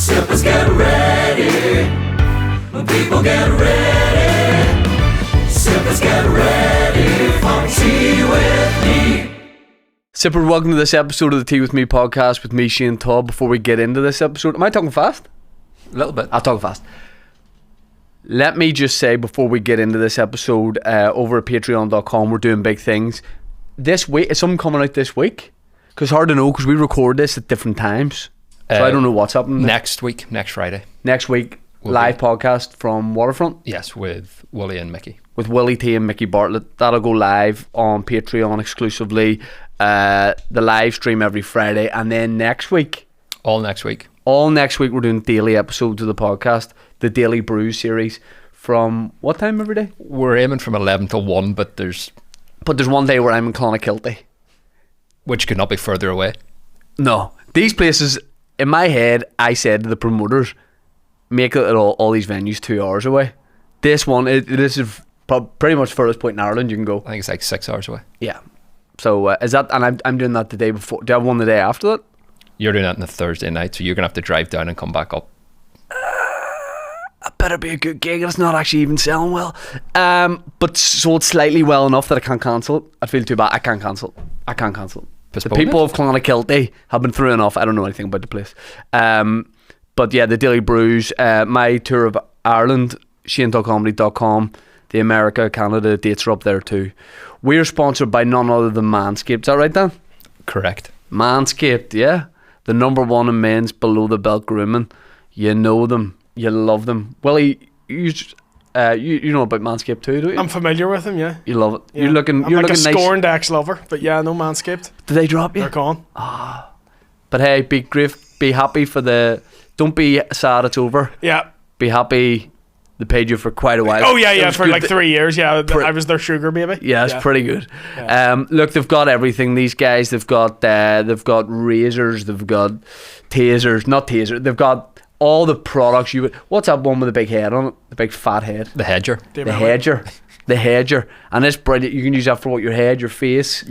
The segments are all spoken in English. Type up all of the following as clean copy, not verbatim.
Sippers get ready. People get ready. Sippers get ready for tea with me. Sippers, welcome to this episode of the Tea With Me podcast with me, Shane Todd. Before we get into this episode, am I talking fast? A little bit. I'll talk fast. Let me just say before we get into this episode, over at patreon.com, we're doing big things. This week, is something coming out this week? Because hard to know because we record this at different times. So I don't know what's happening. Next week, next Friday. Next week, live podcast from Waterfront. Yes, with Willy and Mickey. With Willy T and Mickey Bartlett. That'll go live on Patreon exclusively. The live stream every Friday. And then next week. All next week, we're doing daily episodes of the podcast. The Daily Brews series. From what time every day? We're aiming from 11 to 1, but there's one day where I'm in Clonakilty. Which could not be further away. No. These places, in my head, I said to the promoters, make it all these venues 2 hours away. This one, this is pretty much furthest point in Ireland you can go. I think it's like 6 hours away. Yeah. So is that, and I'm doing that the day before. Do you have one the day after that? You're doing that on the Thursday night, so you're going to have to drive down and come back up. It better be a good gig. It's not actually even selling well. But sold slightly well enough that I can't cancel it. I feel too bad. I can't cancel it. The people of Clonakilty have been through enough. I don't know anything about the place. But yeah, the Daily Brews, my tour of Ireland, ShaneTalkComedy.com, the America, Canada dates are up there too. We're sponsored by none other than Manscaped. Is that right, Dan? Correct. Manscaped, yeah. The number one in men's below the belt grooming. You know them. You love them. Willie, you know about Manscaped too, don't you? I'm familiar with them, yeah. You love it. Yeah. You're looking I'm like a nice. scorned ex-lover, but yeah, no Manscaped. Did they drop you? They're gone. But hey, be happy for the. Don't be sad it's over. Yeah. Be happy they paid you for quite a while. Oh yeah, It was for good like 3 years. Yeah, I was their sugar baby. Yeah, it's pretty good. Yeah. Look, they've got everything. These guys, they've got razors, they've got tasers. They've got all the products you would. What's that one with the big head on it? The big fat head. The hedger. The hedger. And it's brilliant. You can use that for what, your head, your face,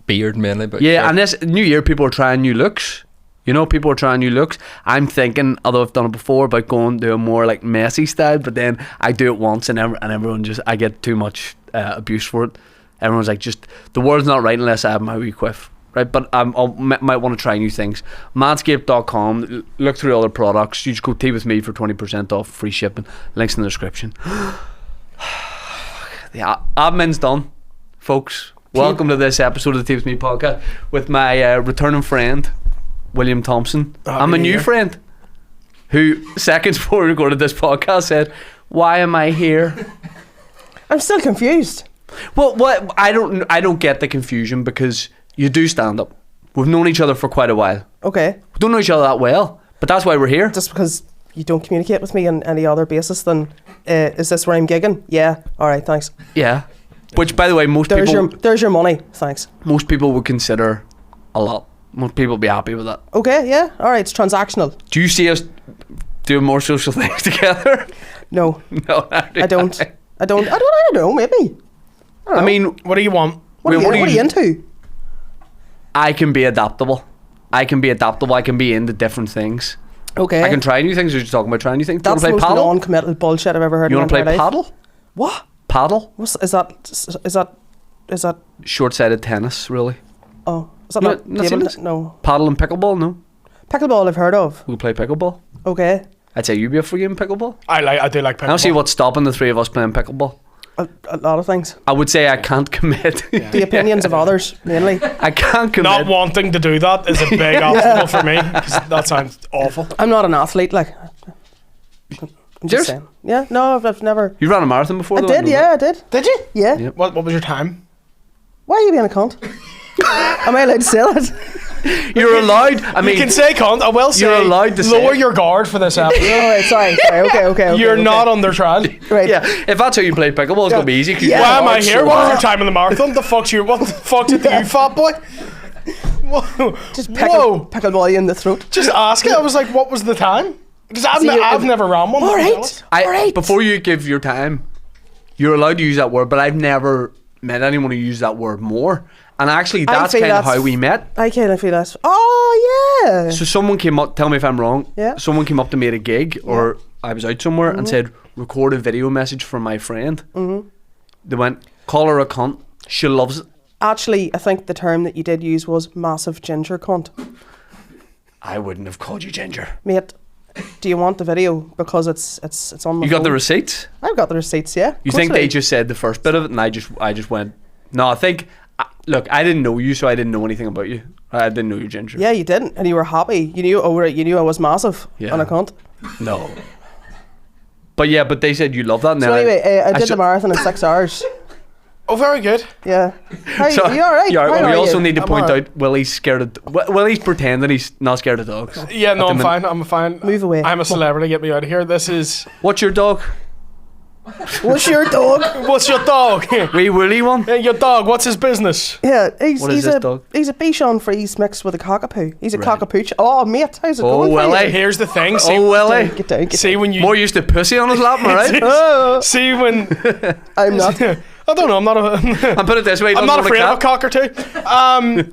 Beard mainly, but yeah. sure. And this new year, people are trying new looks. You know, people are trying new looks. I'm thinking, although I've done it before, about going to a more like messy style. But then I do it once, and everyone just, I get too much abuse for it. Everyone's like, just the world's not right unless I have my wee quiff. Right, but I might want to try new things. Manscaped.com. Look through all their products. You just go Tea With Me for 20% off, free shipping. Links in the description. The admin's done, folks. Welcome to this episode of the Tea With Me podcast with my returning friend, William Thompson. I'm a new friend who seconds before we recorded this podcast said, "Why am I here?" I'm still confused. Well, what I don't get the confusion because you do stand up. We've known each other for quite a while. Okay. We don't know each other that well, but that's why we're here. Just because you don't communicate with me on any other basis than, is this where I'm gigging? Yeah. All right, thanks. Yeah. Which, by the way, There's your money. Thanks. most people would consider a lot. Most people would be happy with that. Okay, yeah. All right, it's transactional. Do you see us doing more social things together? No. No, I don't know, maybe. I mean, What do you want? What are you into? I can be adaptable. I can be into different things. Okay. I can try new things. You're just talking about trying new things. That's Do the you most want to play paddle? non-committal bullshit I've ever heard You in want my to play entire life. paddle? What? Paddle? Is that Short-sided tennis, really. oh, is that You not not seen table this? No. Paddle and pickleball, no. Pickleball I've heard of. We'll play pickleball. Okay. I'd say you'd be up for game pickleball. I do like pickleball. I don't see what's stopping the three of us playing pickleball. A lot of things. I would say I can't commit. The opinions of others, mainly. I can't commit. Not wanting to do that is a big obstacle for me. 'Cause that sounds awful. I'm not an athlete, like. I'm Serious? just saying. Yeah, no, I've never. You ran a marathon before? I though, did, know yeah, I did. Did you? Yeah. Yep. What was your time? Why are you being a cunt? Am I allowed to say that? that. You're allowed. I mean, You can say cunt. I will say. You're allowed to say lower it. your guard for this episode. Oh, right, sorry. Okay. You're okay. not under trial. Right. yeah. If that's how you play pickleball, it's gonna be easy. 'Cause Yeah. you're Why am I hard, here? so What was hard. your time in the marathon? What the fuck did you, fat boy? Whoa. Just Whoa. pickleball you in the throat. Just ask it. I was like, what was the time? Because I've never ran one. All to be right. honest. All right. Before you give your time, you're allowed to use that word, but I've never met anyone who used that word more. And actually, that's kind of how we met. I kind of feel that. Oh, yeah. So someone came up, tell me if I'm wrong. Yeah. Someone came up to me at a gig, or I was out somewhere, and said, record a video message from my friend. They went, call her a cunt. She loves it. Actually, I think the term that you did use was massive ginger cunt. I wouldn't have called you ginger. Mate, do you want the video? Because it's on my You got phone. the receipts? I've got the receipts, yeah. You think they just said the first bit of it, and I just went, no, I think, look, I didn't know you, so I didn't know anything about you. I didn't know you ginger. Yeah, you didn't, and you were happy. You knew, oh right, you knew I was massive Yeah. and a cunt. No. But they said you love that. And So then anyway, I did saw- the marathon in 6 hours. Oh, very good. Yeah. How, So- are you alright? Yeah, How we are also you? need to I'm point alright. out Willy's scared of... Willy's pretending he's not scared of dogs. Yeah, no, At I'm the fine. I'm fine. Move away. I'm a celebrity. Get me out of here. This is. What's your dog? What's your dog? What's your dog? Wee Willy one? Hey, your dog. What's his business? Yeah, he's What is he's this a dog? he's a Bichon freeze mixed with a cockapoo. He's a Right. cockapooch. Oh mate, how's it Oh, going? for you? Willy. Here's the thing. See, Oh, Willy. Get down, get see when you. More used to pussy on his lap, am I right? Oh, See when. I'm not. I don't know. I'm not a. And put it this way, he I'm doesn't not want afraid of a cat. cock or two.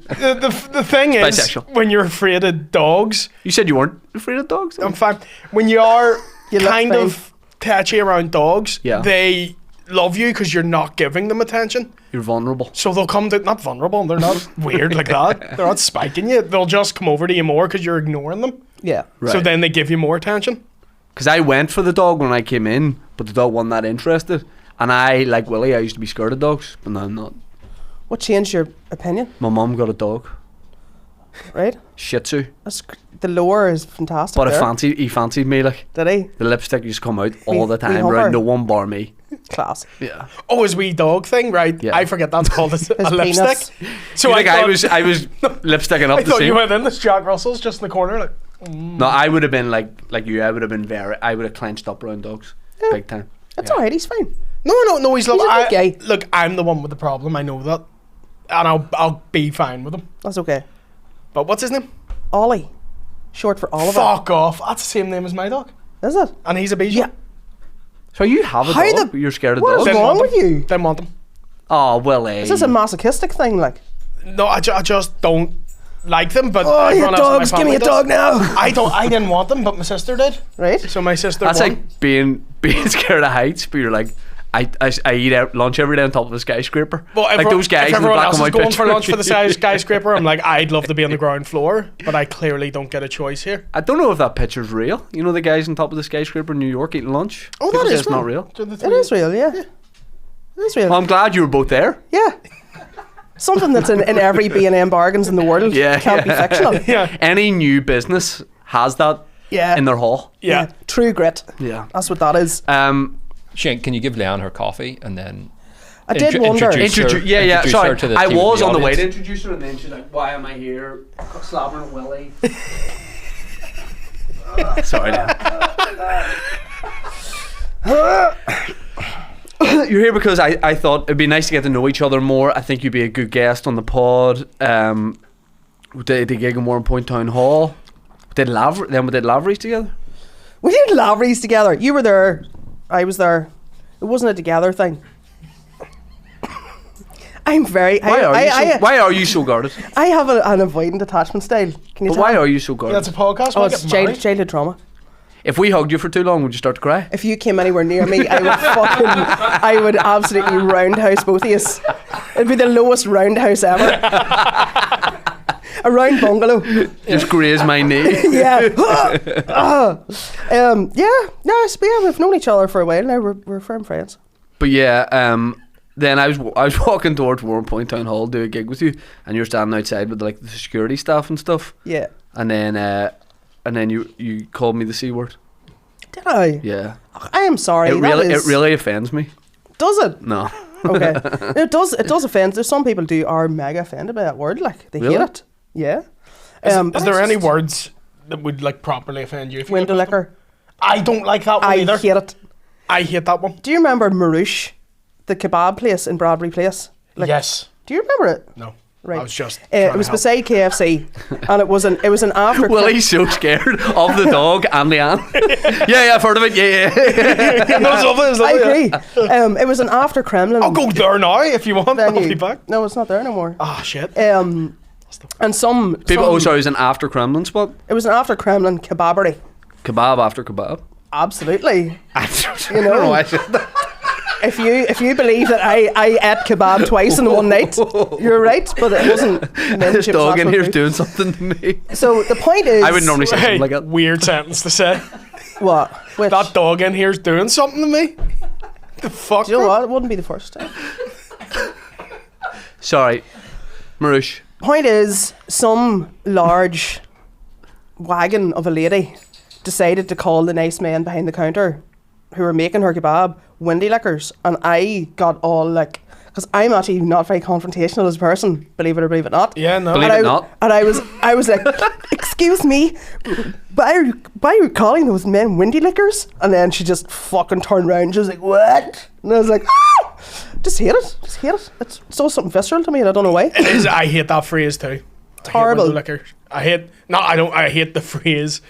The thing is, Bisexual. when you're afraid of dogs, You said you weren't afraid of dogs? I'm fine. When you are You look kind fine. of touchy around dogs, Yeah. they love you because you're not giving them attention. You're vulnerable. So they'll come to, not vulnerable, they're not weird like that. They're not spiking you. They'll just come over to you more because you're ignoring them. Yeah. Right. So then they give you more attention. Because I went for the dog when I came in, but the dog wasn't that interested. And I, like Willy, I used to be scared of dogs, but now I'm not. What changed your opinion? My mum got a dog. Right? Shih Tzu. The lore is fantastic. But there. he fancied me, like. Did he? The lipstick used to come out all the time, humper. right? No one bar me. Class. Yeah. Oh, his wee dog thing, right? Yeah. I forget that's called a His lipstick. penis. So Like I thought- was lipsticking up I the thought you same. went in this Jack Russell's just in the corner, like. No, I would have been like you. I would have been I would have clenched up around dogs, Yeah. big time. That's alright, he's fine. No, he's He's a good guy. Look, I'm the one with the problem. I know that, and I'll be fine with him. That's okay. But what's his name? Ollie. Short for Oliver. Fuck off. That's the same name as my dog, Is it? and he's a Bichon. Yeah. So you have a How dog, the- but you're scared of What dogs. is Didn't wrong want with him. you? Didn't want him. Oh well, Is this a masochistic thing, like? No, I just don't like them. But Oh, your everyone else in my dogs, give me family a does. dog now. I didn't want them, but my sister did. Right? So my sister That's won. like being scared of heights, but you're like, I eat out lunch every day on top of a skyscraper. Well, like those guys if in the everyone black else and is white going picture. for lunch for the skyscraper, I'm like, I'd love to be on the ground floor, but I clearly don't get a choice here. I don't know if that picture's real. You know the guys on top of the skyscraper in New York eating lunch? Oh, People that say is it's not real. It is real, yeah. It is real. Well, I'm glad you were both there. Yeah. Something that's in every B&M bargains in the world Yeah, can't be yeah. fictional. Yeah. Any new business has that Yeah. in their hall. Yeah. True grit. Yeah. That's what that is. Shane, can you give Lianne her coffee and then I did wonder. introduce her- introduce Sorry, her to the I team of was the on the way to audience? introduce her, and then she's like, "Why am I here? Slobbering at Willy." Sorry. You're here because I thought it'd be nice to get to know each other more. I think you'd be a good guest on the pod. We did a gig in Warren Point Town Hall. We did Lavery's together. We did Lavery's together. You were there. I was there. It wasn't a together thing. I'm very. Why are you so guarded? I have an avoidant attachment style. Can you But tell? why are you so guarded? That's a podcast. Oh, We'll it's get married. childhood trauma. If we hugged you for too long, would you start to cry? If you came anywhere near me, I would absolutely roundhouse both of you. It'd be the lowest roundhouse ever. A round bungalow. Just graze my knee. Yeah. Yeah. No, we've known each other for a while now. We're firm friends. But yeah, then I was walking towards Warren Point Town Hall to do a gig with you, and you're standing outside with like the security staff and stuff. Yeah. And then you called me the C word. Did I? Yeah. I am sorry. It really offends me. Does it? No. Okay. It does offend. There's some people are mega offended by that word. Like they Really? hate it. Yeah. Is there any words that would like properly offend you? If you window looked at them? liquor? I don't like that one I either. hate it. I hate that one. Do you remember Murderous, the kebab place in Bradbury Place? Yes. Do you remember it? No. Right. I was just. It was beside KFC, and it was an after. Willie's so scared of the dog and Leanne. Yeah, I've heard of it. Yeah. I agree. It was an after Kremlin. I'll go there now if you want. I'll be back. No, it's not there no more. Oh shit. And some People. some- Oh, sorry, it was an after Kremlin spot. It was an after Kremlin kebabbery. Kebab after kebab. Absolutely. I You know. don't know why I said that. If you believe that I ate kebab twice in one night, you're right. But it wasn't. This dog in here's doing something to me. So the point is, I would normally say Hey, something like that. weird sentence to say. what? Which, That dog in here's doing something to me. The fuck? do you know bro? what? It wouldn't be the first time. Sorry, Marush. Point is, some large wagon of a lady decided to call the nice men behind the counter who were making her kebab windy lickers, and I got all like, because I'm actually not very confrontational as a person, believe it or believe it not. Yeah, no. Believe And it I, not. and I was like, excuse me, why are you calling those men windy lickers? And then she just fucking turned around and she was like, what? And I was like, ah! Just hate it. It's so something visceral to me, and I don't know why. It is. I hate that phrase too. It's horrible. I hate the phrase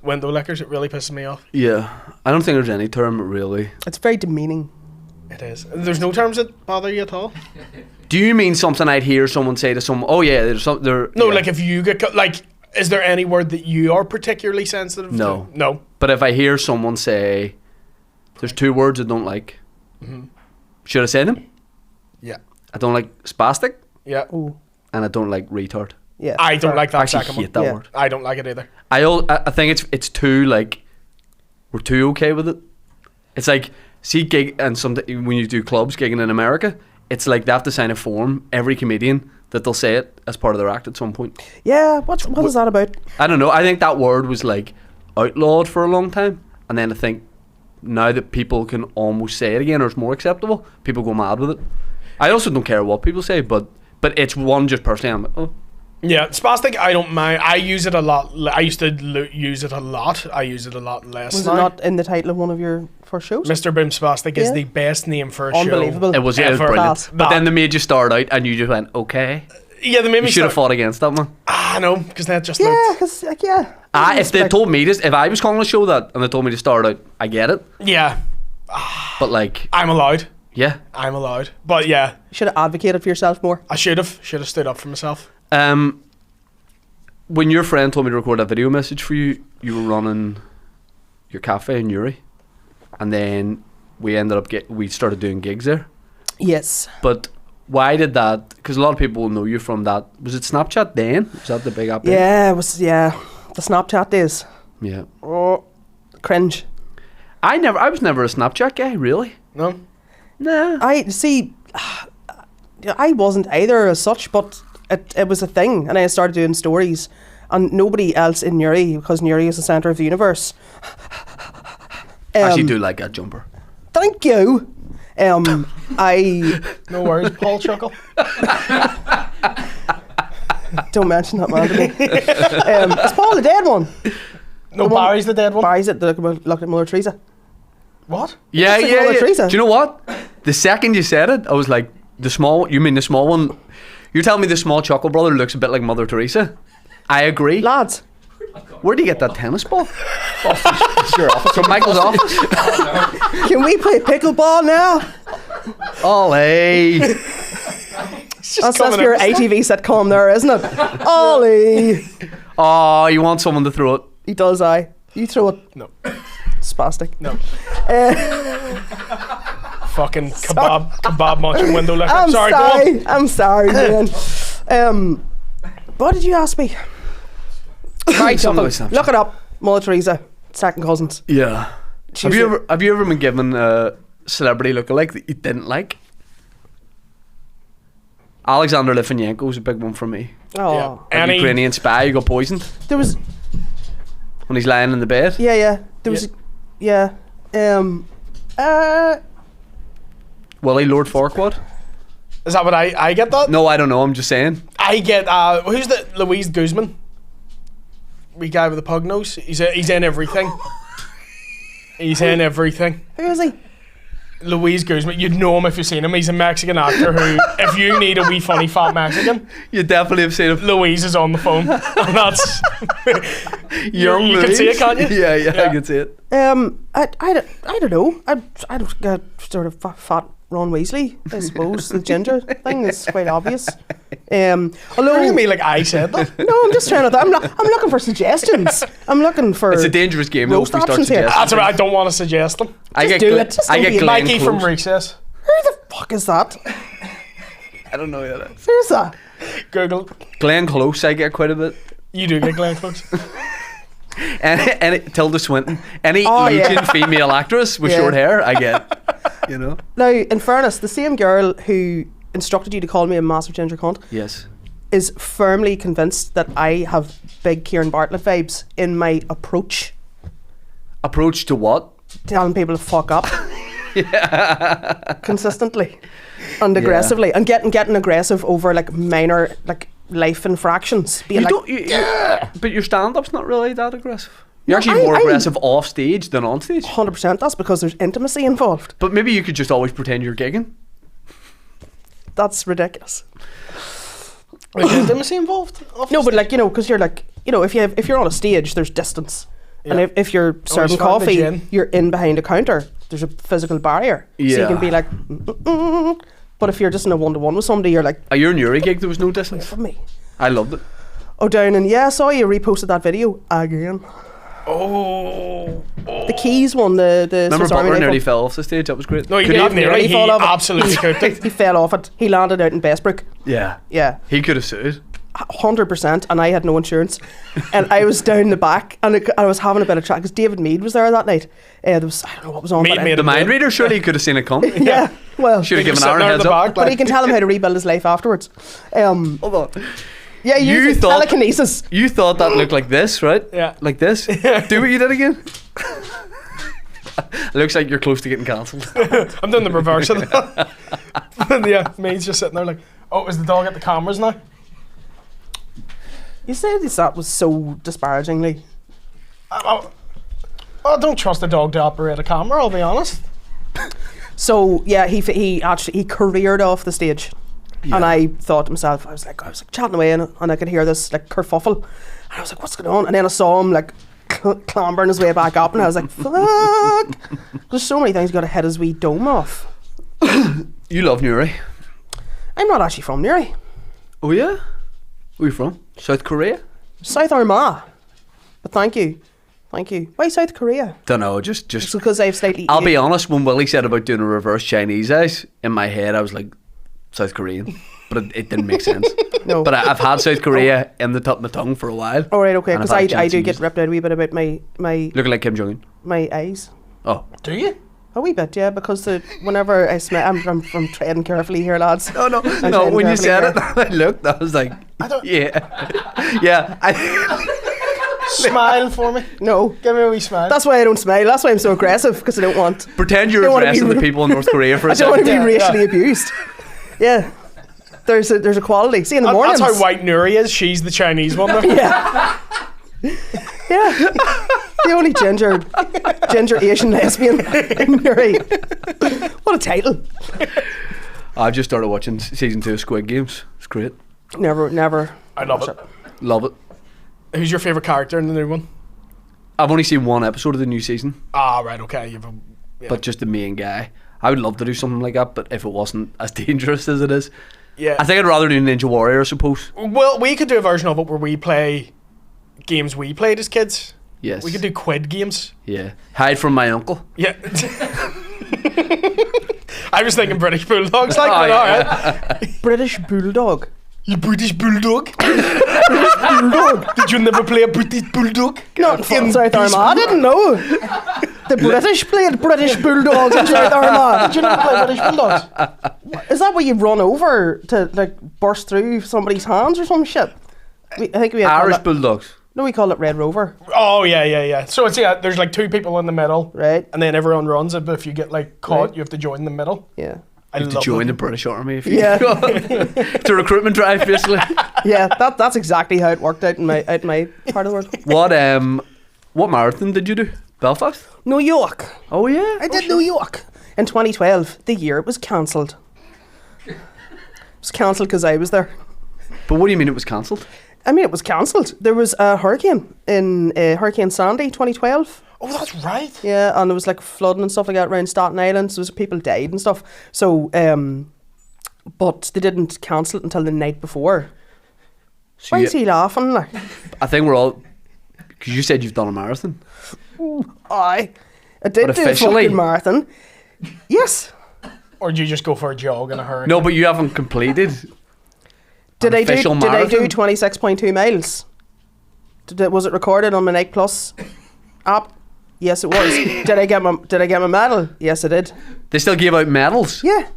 window lickers. It really pisses me off. Yeah, I don't think there's any term really. It's very demeaning. It is. There's no terms that bother you at all. Do you mean something I'd hear someone say to someone? Oh yeah, there's some there. No, yeah. like if you get like, is there any word that you are particularly sensitive No. to? No. But if I hear someone say, "There's two words I don't like," should I say them? Yeah. I don't like spastic, Yeah. Oh, and I don't like retard. yeah. I don't like that I actually second hate one. that Yeah. word. I don't like it either. I think it's too like we're too okay with it. It's like see gig and some when you do clubs gigging in America, it's like they have to sign a form every comedian that they'll say it as part of their act at some point. Yeah, what is that about? I don't know. I think that word was like outlawed for a long time, and then I think now that people can almost say it again or it's more acceptable, people go mad with it. I also don't care what people say, but it's one just personally. I'm like, oh. Yeah, spastic. I don't mind. I use it a lot. I used to use it a lot. I use it a lot less. Was it now. not in the title of one of your first shows? Mr. Boom Spastic is Yeah. the best name for a Unbelievable. show. It was ever. brilliant. Class. But then they made you start out, and you just went, okay. Yeah, they made me You should have start. fought against that one. I know, because that just Yeah, looked. because like yeah. If they told me this, if I was calling a show that, and they told me to start out, I get it. Yeah, But like, I'm allowed. yeah. I'm allowed. But yeah, you should have advocated for yourself more. I should have stood up for myself. When your friend told me to record a video message for you, you were running your cafe in Uri, and then we ended up we started doing gigs there. Yes. But why did that? Because a lot of people will know you from that. Was it Snapchat then? Was that the big app? then? Yeah, it was the Snapchat days. Yeah. Oh, cringe. I was never a Snapchat guy, really. No, Nah. I see. I wasn't either as such, but it was a thing, and I started doing stories, and nobody else in Newry, because Newry is the centre of the universe. I actually do like that jumper. Thank you. I no worries, Paul Chuckle. don't mention that man to me. It's Paul the dead one. No, Barry's the dead one. Barry's it. Look at Mother Teresa. What? Yeah, It's like yeah, Mother yeah. Teresa. Do you know what? The second you said it, I was like, you mean the small one? You're telling me the small Chuckle brother looks a bit like Mother Teresa? I agree. Lads, Where do you get that tennis ball? From Michael's office. can we play pickleball now? Ollie. That's your ITV sitcom there, isn't it? Ollie. Oh, you want someone to throw it? He does, aye. You throw it. No. Spastic. No. Fucking kebab munching window licker. I'm Sorry, go on. I'm sorry, man. What did you ask me? Right, something like Look it up. Mother Teresa, second cousins. Yeah. She Have was you ever been given a celebrity lookalike that you didn't like? Alexander Litvinenko was a big one for me. Oh, Yeah. Like Any- Ukrainian spy who got poisoned there was. when he's lying in the bed. Yeah. There was. Yeah. Willie Lord Farquaad? Is that what I get that? No, I don't know. I'm just saying. I get who's the Louise Guzman? Wee guy with the pug nose. He's in everything. He's in everything. Who is he? Louise Guzman, you'd know him if you've seen him. He's a Mexican actor who, if you need a wee funny fat Mexican, You definitely have seen him. Louise is on the phone. And that's... Young you can see it, can't you? Yeah, I can see it. I don't know. I don't get sort of fat Ron Weasley, I suppose. The ginger thing is quite obvious. Although Look at me like I said that. no, I'm just trying to. I'm looking for suggestions. I'm looking for. It's a dangerous game though if roast we start options here. suggesting. That's all right, I don't want to suggest them. I get do Glenn- it. Just I don't get be- Glenn Mikey from Close. Recess. Who the fuck is that? I don't know who that is. Who's that? Google. Glenn Close, I get quite a bit. You do get Glenn Close. And Tilda Swinton, any Oh, yeah. aging female actress with Yeah. short hair, I get. You know. Now, in fairness, the same girl who instructed you to call me a massive ginger cunt Yes. is firmly convinced that I have big Kieran Bartlett vibes in my approach, Approach to what? telling people to fuck up consistently and aggressively, and getting aggressive over like minor like life infractions. Being You like, don't. But your stand-up's not really that aggressive. You're No, actually more I'm- aggressive off stage than on stage. 100%. That's because there's intimacy involved. But maybe you could just always pretend you're gigging. That's ridiculous. Is intimacy involved? No, but like because you're like if you're on a stage, there's distance, and Yeah. if you're serving start in the coffee, gin. you're in behind a counter. There's a physical barrier, so you Yeah. can be like. But if you're just in a one-to-one with somebody, you're like, At your Newry gig, there was no distance. for me. I loved it. Oh, down and yeah, I saw you reposted that video again. Oh. The Keys one, the Remember Swiss Army Butler knife nearly one. fell off the stage? That was great. No, you Could didn't have nearly. nearly He fall off it. absolutely cooked it. He fell off it. He landed out in Bestbrook. Yeah. Yeah. He could have sued. 100%, and I had no insurance, and I was down the back, and I was having a bit of chat because David Mead was there that night. There was I don't know what was on. Mead but made The him mind do it. reader surely could have seen it come. yeah, well, Should have He was given Aaron sitting a there in heads the up. back, but he like, can tell him how to rebuild his life afterwards. Hold on. Yeah, You you thought- telekinesis. You thought that looked like this, right? Yeah. Like this? Do what you did again. Looks like you're close to getting cancelled. I'm doing the reverse of that. And yeah, Mead's just sitting there like, oh, is the dog at the cameras now? You said that was so disparagingly. I don't trust a dog to operate a camera, I'll be honest. So yeah, he actually careered off the stage, and I thought to myself, I was like chatting away, and I could hear this like kerfuffle, and I was like, what's going on? And then I saw him like clambering his way back up, and I was like, fuck. There's so many things you got to hit his wee dome off. You love Newry. I'm not actually from Newry. Oh yeah? Where are you from? South Korea? South Armagh. But thank you. Why South Korea? Don't know, just It's because I've slightly. I'll be honest, when Willie said about doing a reverse Chinese eyes, in my head I was like, South Korean. But it didn't make sense. No. But I've had South Korea in the top of my tongue for a while. All right, okay, and because I've had a I chance do to get use- ripped out a wee bit about my Looking like Kim Jong-un. my eyes. Oh. Do you? A wee bit, yeah, because whenever I smell, I'm treading carefully here, lads. No, no, I'm no. treading When you carefully said here. it, I looked. I was like, yeah, yeah. Smile for me. No, Give me a wee smile. that's why I don't smile. That's why I'm so aggressive, because I don't want. Pretend you're Don't wanna addressing be the rude. people in North Korea for a I don't want to second. be Yeah, racially abused. Yeah, there's a quality. See in the mornings. That's how white Nuri is. She's the Chinese one. Though. Yeah. Yeah. The only ginger Asian lesbian in Newry. What a title. I've just started watching season 2 of Squid Games. It's great. Never. I love it. Love it. Who's your favourite character in the new one? I've only seen one episode of the new season, Ah, right, okay. Yeah. but just the main guy. I would love to do something like that, but if it wasn't as dangerous as it is, Yeah. I think I'd rather do Ninja Warrior, I suppose. Well, we could do a version of it where we play games we played as kids. Yes. We could do quid games. Yeah. Hide from my uncle. Yeah. I was thinking British Bulldogs, like, Oh, but yeah. alright. British Bulldog. You British Bulldog? Bulldog? Did you never play a British Bulldog? Not from South Armagh. I didn't know. The British played British Bulldogs in South Armagh. Did you never play British Bulldogs? Is that where you run over to like burst through somebody's hands or some shit? I think we had called Irish it- Bulldogs. No, we call it Red Rover, Oh, yeah. So it's, there's like two people in the middle. right? And then everyone runs it, but if you get like caught, Right. you have to join the middle. Yeah. I You have to love join it. the British Army if you Yeah. It's a recruitment drive, basically. Yeah, that's exactly how it worked out in my part of the world. What marathon did you do? Belfast? New York. Oh yeah. I did New York. In 2012, the year it was cancelled. It was cancelled because I was there. But what do you mean it was cancelled? I mean, it was cancelled. There was a hurricane in Hurricane Sandy, 2012. Oh, that's right. Yeah, and there was like flooding and stuff like that around Staten Island. So people died and stuff. So, but they didn't cancel it until the night before. So Why is he laughing? Like, I think we're all... Because you said you've done a marathon. I did But do a officially- fucking marathon. Yes. Or do you just go for a jog in a hurricane? No, but you haven't completed. Did I do official marathon? 26.2 miles? Was it recorded on my Nike Plus app? Yes, it was. Did I get my medal? Yes, I did. They still gave out medals. Yeah.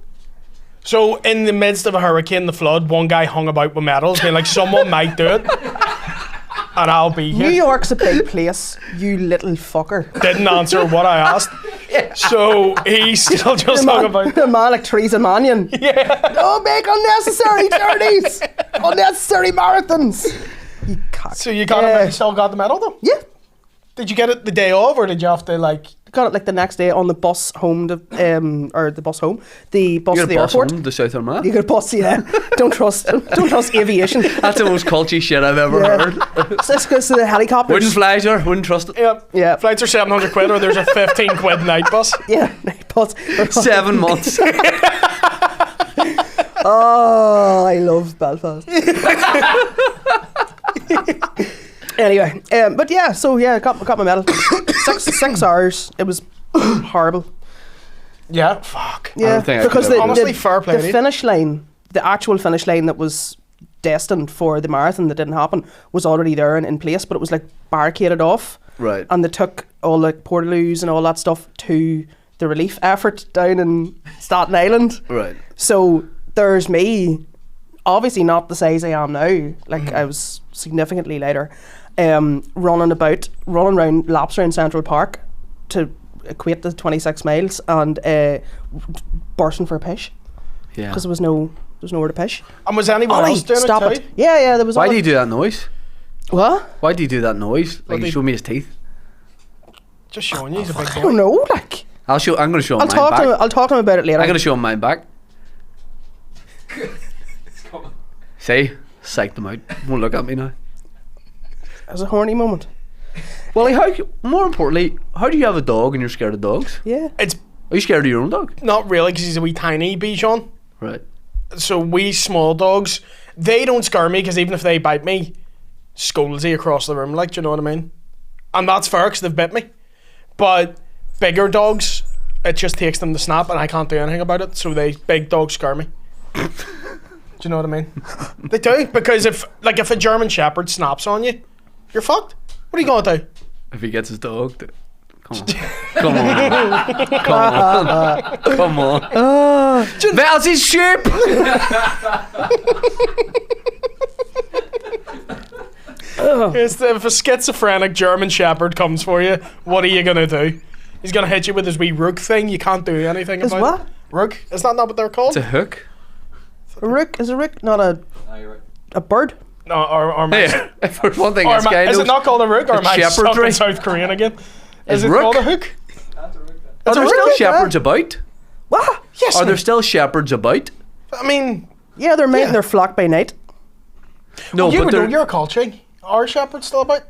So in the midst of a hurricane, the flood, one guy hung about with medals, being like, someone might do it, and I'll be here. New York's a big place, you little fucker. Didn't answer what I asked. So he still just hung about. The man like Theresa Mannion. Yeah. Don't make unnecessary journeys, unnecessary marathons. You cock. So you still got the medal though? Yeah. Did you get it the day of, or did you have to like? Got it like the next day on the bus home to the bus to the You got a the bus airport. home to South Armagh. You got a bus, yeah. don't trust aviation. That's the most culty shit I've ever heard. So it's because of the helicopters. Wouldn't fly, sir. Wouldn't trust it. Yeah. Flights are 700 quid, or there's a 15 quid night bus. Yeah, bus. 7 months. Oh, I love Belfast. Anyway, but yeah, so yeah, got my medal. 6 hours. It was horrible. Yeah. Fuck. Yeah, don't think I because could have- Honestly, fair play to the you. finish line, the actual finish line that was destined for the marathon that didn't happen was already there and in place, but it was like barricaded off. Right. And they took all the portaloos and all that stuff to the relief effort down in Staten Island. Right. So there's me, obviously not the size I am now. Like I was significantly lighter. Running around laps around Central Park to equate to 26 miles and bursting for a piss Yeah. because there was nowhere to piss. And was anyone else doing stop it it! too? Yeah, there was. Why all do you do that noise? What? Why do you do that noise? Like, do you you- show me his teeth. Just showing you, he's a big I boy. don't know. Like I'm going to show him I'll mine talk back. to him. I'll talk to him about it later. I'm going to show him mine back. See? Psyched him out. Won't look at me now. As a horny moment. Well, more importantly, how do you have a dog and you're scared of dogs? Yeah. It's Are you scared of your own dog? not really, because he's a wee tiny Bichon. Right. So we small dogs, they don't scare me, because even if they bite me, scoldsy across the room, like, do you know what I mean? And that's fair, because they've bit me. But bigger dogs, it just takes them to snap, and I can't do anything about it. So big dogs scare me. Do you know what I mean? They do, because if a German Shepherd snaps on you, you're fucked. What are you gonna do? If he gets his dog, come on. Come on. Come on. Come on. That's his ship! If a schizophrenic German Shepherd comes for you, what are you gonna do? He's gonna hit you with his wee rook thing. You can't do anything His about what? it. Rook? Is that not what they're called? It's a hook. A rook is a rook, not a bird. No, or my, Hey, if there's one thing or this my, guy is knows, it not called a rook, or am it's I stuck shepherdry. in South Korean again? Is Is it rook? called a hook? are a there rook, still yeah. shepherds about? What? Yes. Are there mate. still shepherds about? I mean, Yeah, they're mating Yeah. their flock by night. No, you but would know they're... you're a Colchie. Are shepherds still about?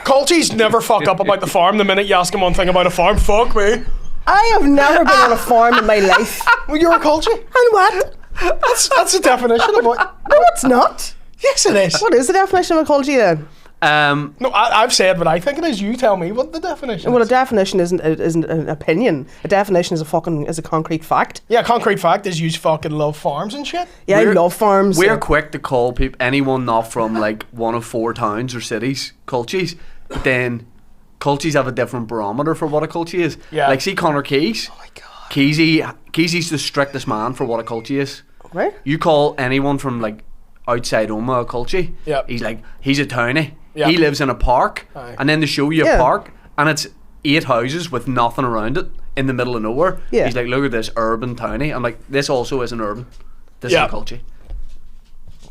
Colchies never fuck up about the farm the minute you ask them one thing about a farm. Fuck me. I have never been on a farm in my life. Well, you're a Colchie. And what? That's the definition of what. No, it's not. Yes, it is. What is the definition of ecology then? No, I've said what I think it is. You tell me what the definition Well, a is. definition isn't an opinion. A definition is a concrete fact. Yeah, concrete fact is you fucking love farms and shit. Yeah, I We're- love farms. We're quick to call anyone not from like one of 4 towns or cities culties. But then culties have a different barometer for what a cultie is. Yeah. Like see Connor Keys. Oh my god. Keesy's the strictest man for what a cultie is. Right? You call anyone from like outside Oma a cultie. Yep. He's a townie. Yep. He lives in a park. Aye. And then they show you a Yeah. park and it's 8 houses with nothing around it in the middle of nowhere. Yeah. He's like, look at this urban townie. I'm like, this also isn't urban. This Yeah. is a cultie.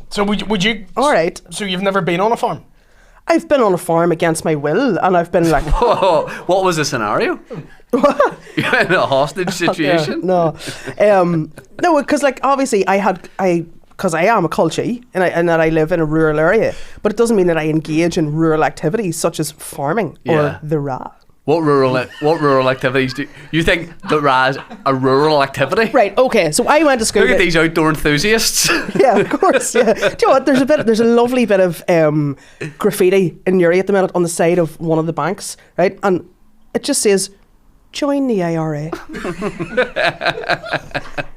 So would you? All right. So you've never been on a farm? I've been on a farm against my will, and I've been like, Whoa, what was the scenario? You're in a hostage situation? no, because like obviously because I am a culture and that I live in a rural area, but it doesn't mean that I engage in rural activities such as farming or the Ra. What rural activities do you think the Ra is a rural activity? Right. Okay. So I went to school. Look at these outdoor enthusiasts. Yeah, of course. Yeah. Do you know what? There's a lovely bit of graffiti in Newry at the minute on the side of one of the banks, right? And it just says, "Join the IRA."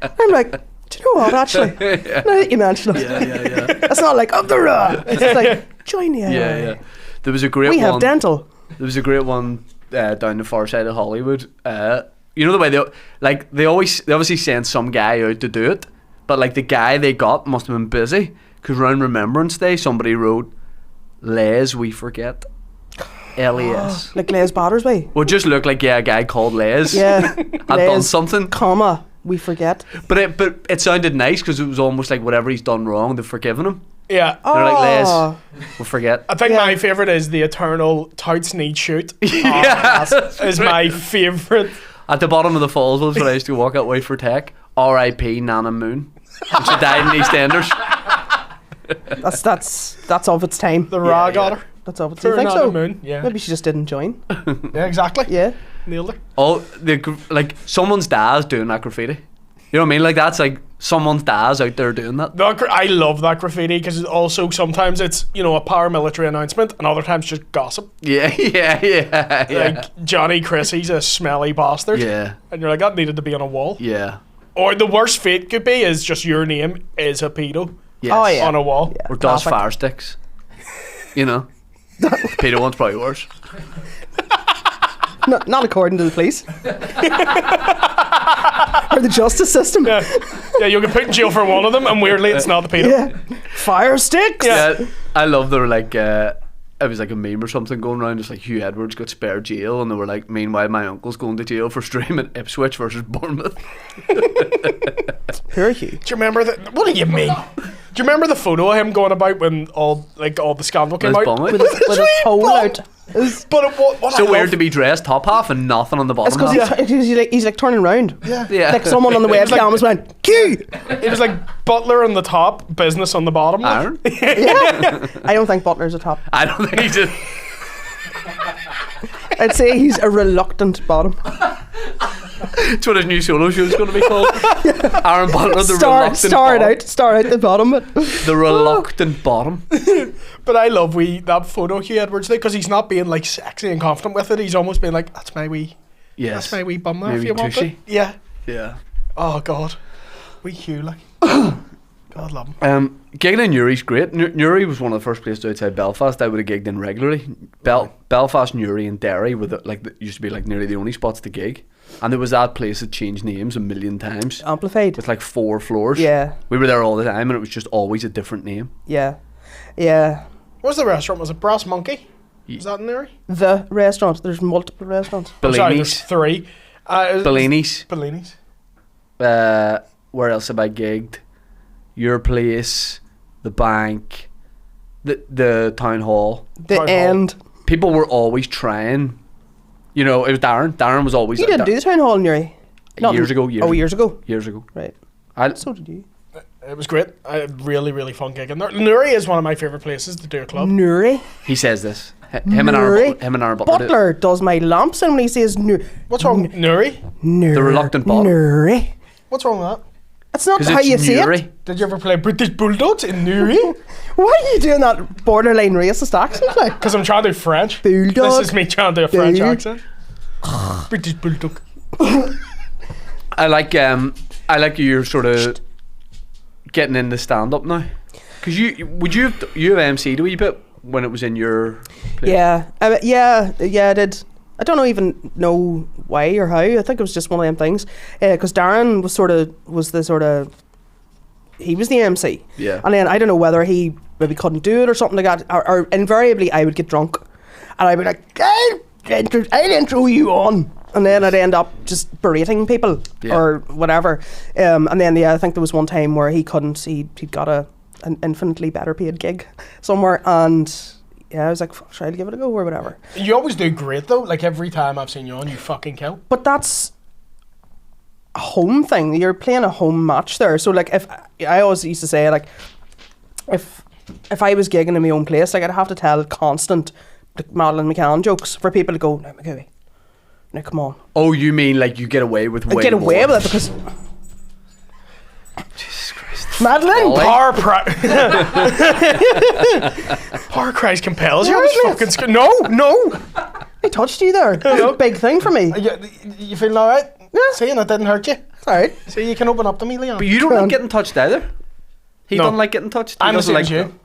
I'm like, do you know what? Actually, now that you mention it, Yeah. it's not like up the road. It's just like join the IRA. Yeah. There was a great We one. have dental. There was a great one down the far side of Hollywood. You know the way they obviously sent some guy out to do it, but like the guy they got must have been busy because around Remembrance Day somebody wrote "Les we forget." LES. Like Les Battersby. Well, it just looked like a guy called Les Yeah. had done something. Comma. We forget. But it sounded nice because it was almost like whatever he's done wrong, they've forgiven him. Yeah. They're like, Oh. Les, we'll forget. I think Yeah. my favourite is the eternal touts need shoot. Yeah. Is my favourite. At the bottom of the falls was when I used to walk out way for tech. R.I.P. Nana Moon. And she died in EastEnders. That's of its time. The Ra got her. That's of its For time. I think Nana so. Moon. Yeah. Maybe she just didn't join. Yeah, exactly. Yeah. Nailed her. Oh, like someone's dad's doing that graffiti. You know what I mean? Like that's like someone's dad's out there doing that. I love that graffiti because also sometimes it's, you know, a paramilitary announcement and other times just gossip. Yeah. Like Johnny Chrissy's a smelly bastard. Yeah. And you're like, that needed to be on a wall. Yeah. Or the worst fate could be is just your name is a pedo Yes. Oh, yeah. on a wall. Yeah. Or does Graphic. fire sticks. You know. Peter one's probably worse. Not according to the police. Or the justice system. Yeah, you can put in jail for one of them and weirdly it's not the pedo. Yeah. Fire sticks. Yeah. I love there were like it was like a meme or something going around. It's like Hugh Edwards got spared jail, and they were like, meanwhile my uncle's going to jail for streaming Ipswich versus Bournemouth. Poor Hugh. Do you remember that? What do you mean? Do you remember the photo of him going about when all the scandal came Liz out? Bumley. With his hole out. But what So I weird love- to be dressed top half and nothing on the bottom That's half. because he's like turning round. Yeah. Like someone on the webcam was went, Q! It was like butler on the top, business on the bottom. like. Iron? Yeah. I don't think Butler's a top. I don't think he's just. I'd say he's a reluctant bottom. That's what his new solo show is going to be called. Aaron Butler, the reluctant Star out the bottom. The reluctant bottom. But I love that photo Hugh Edwards did because he's not being like sexy and confident with it. He's almost being like, that's my wee bum there if Maybe you want tushy. it. Yeah. Yeah. Oh God. Wee Hugh like. God love him. Gigging in Newry's great. Newry was one of the first places outside Belfast I would have gigged in regularly. Belfast, Newry and Derry were used to be like nearly the only spots to gig. And there was that place that changed names a million times. Amplified. With like 4 floors. Yeah. We were there all the time and it was just always a different name. Yeah. Yeah. What was the restaurant? Was it Brass Monkey? Was that in there? The restaurant. There's multiple restaurants. I'm sorry, there's Bellini's. 3. Bellini's. Bellini's. Where else have I gigged? Your place, the bank, the town hall. The Town hall. end. People were always trying. You know, it was Darren. Darren was always You didn't do the town hall in Newry. Years ago. Years ago. Years ago. Right. I So did you. It was great. I had really, really fun gigging there. Newry is one of my favourite places to do a club. Newry. He says this. Him and Newry. Aaron Butler. Butler does my lamps and when he says What's wrong with Newry? Newry. The reluctant bottom. Newry. What's wrong with that? That's not Because how you it's say Newry. it. Did you ever play British Bulldogs in Newry? Why are you doing that borderline racist accent? Like? Because I'm trying to do French. Bulldog. This is me trying to do a French Bull. accent. British Bulldog. I like you're sort of getting into stand up now. Because you have MC'd a wee bit when it was in your place. Yeah. Yeah, I did. I don't even know why or how. I think it was just one of them things. Because Darren he was the MC. Yeah. And then I don't know whether he maybe couldn't do it or something like that. Or invariably I would get drunk. And I'd be like, I'll intro you on. And then I'd end up just berating people or whatever. And then, I think there was one time where he couldn't, he'd got an infinitely better paid gig somewhere and yeah, I was like, fuck, I'll give it a go or whatever. You always do great though. Like every time I've seen you on, you fucking kill. But that's a home thing. You're playing a home match there. So like, if I always used to say like, if I was gigging in my own place, like I'd have to tell constant like, Madeline McCann jokes for people to go, no, McCooey, no, come on. Oh, you mean like you get away with way Get away more. with it because Jesus Christ. Madeline, Power Christ compels you. I Really? was fucking no. I touched you there. That's a big thing for me. You feeling alright? Yeah. See, and it didn't hurt you. Alright. So you can open up to me, Leon. But you don't like getting touched either. He No. doesn't like getting touched. He I'm the doesn't same like as you.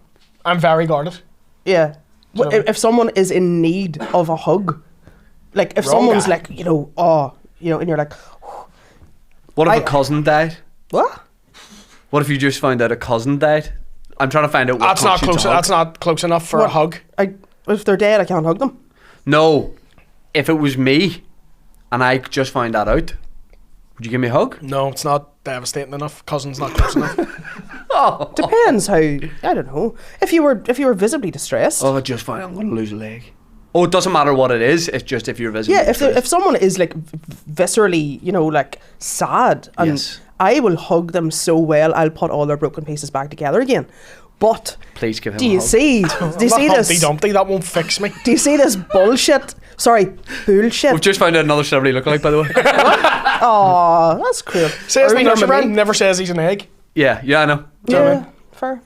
I'm very guarded. Yeah. So- If someone is in need of a hug, like if Wrong someone's guy. like, and you're like, What if I- a cousin died? what? What if you just found out a cousin died? I'm trying to find out what That's not constitutes close. a hug. That's not close enough for a What? hug. If they're dead, I can't hug them. No. If it was me and I just found that out, would you give me a hug? No, it's not devastating enough. Cousin's not close enough. Oh. Depends how. I don't know. If you were visibly distressed. Oh, I just found I'm going to lose a leg. Oh, it doesn't matter what it is. It's just if you're visibly Yeah, if distressed. someone is like viscerally, like sad, and Yes. I will hug them so well, I'll put all their broken pieces back together again. But Please give him do a you hug. see? Do you see Humpty this? Dumpty, that won't fix me. Do you see this bullshit? Sorry, bullshit. We've just found out another celebrity lookalike, by the way. Aw, that's cruel. Says Are the we nursery number rhyme, me? never says he's an egg. yeah, I know. you know what I Yeah, fair.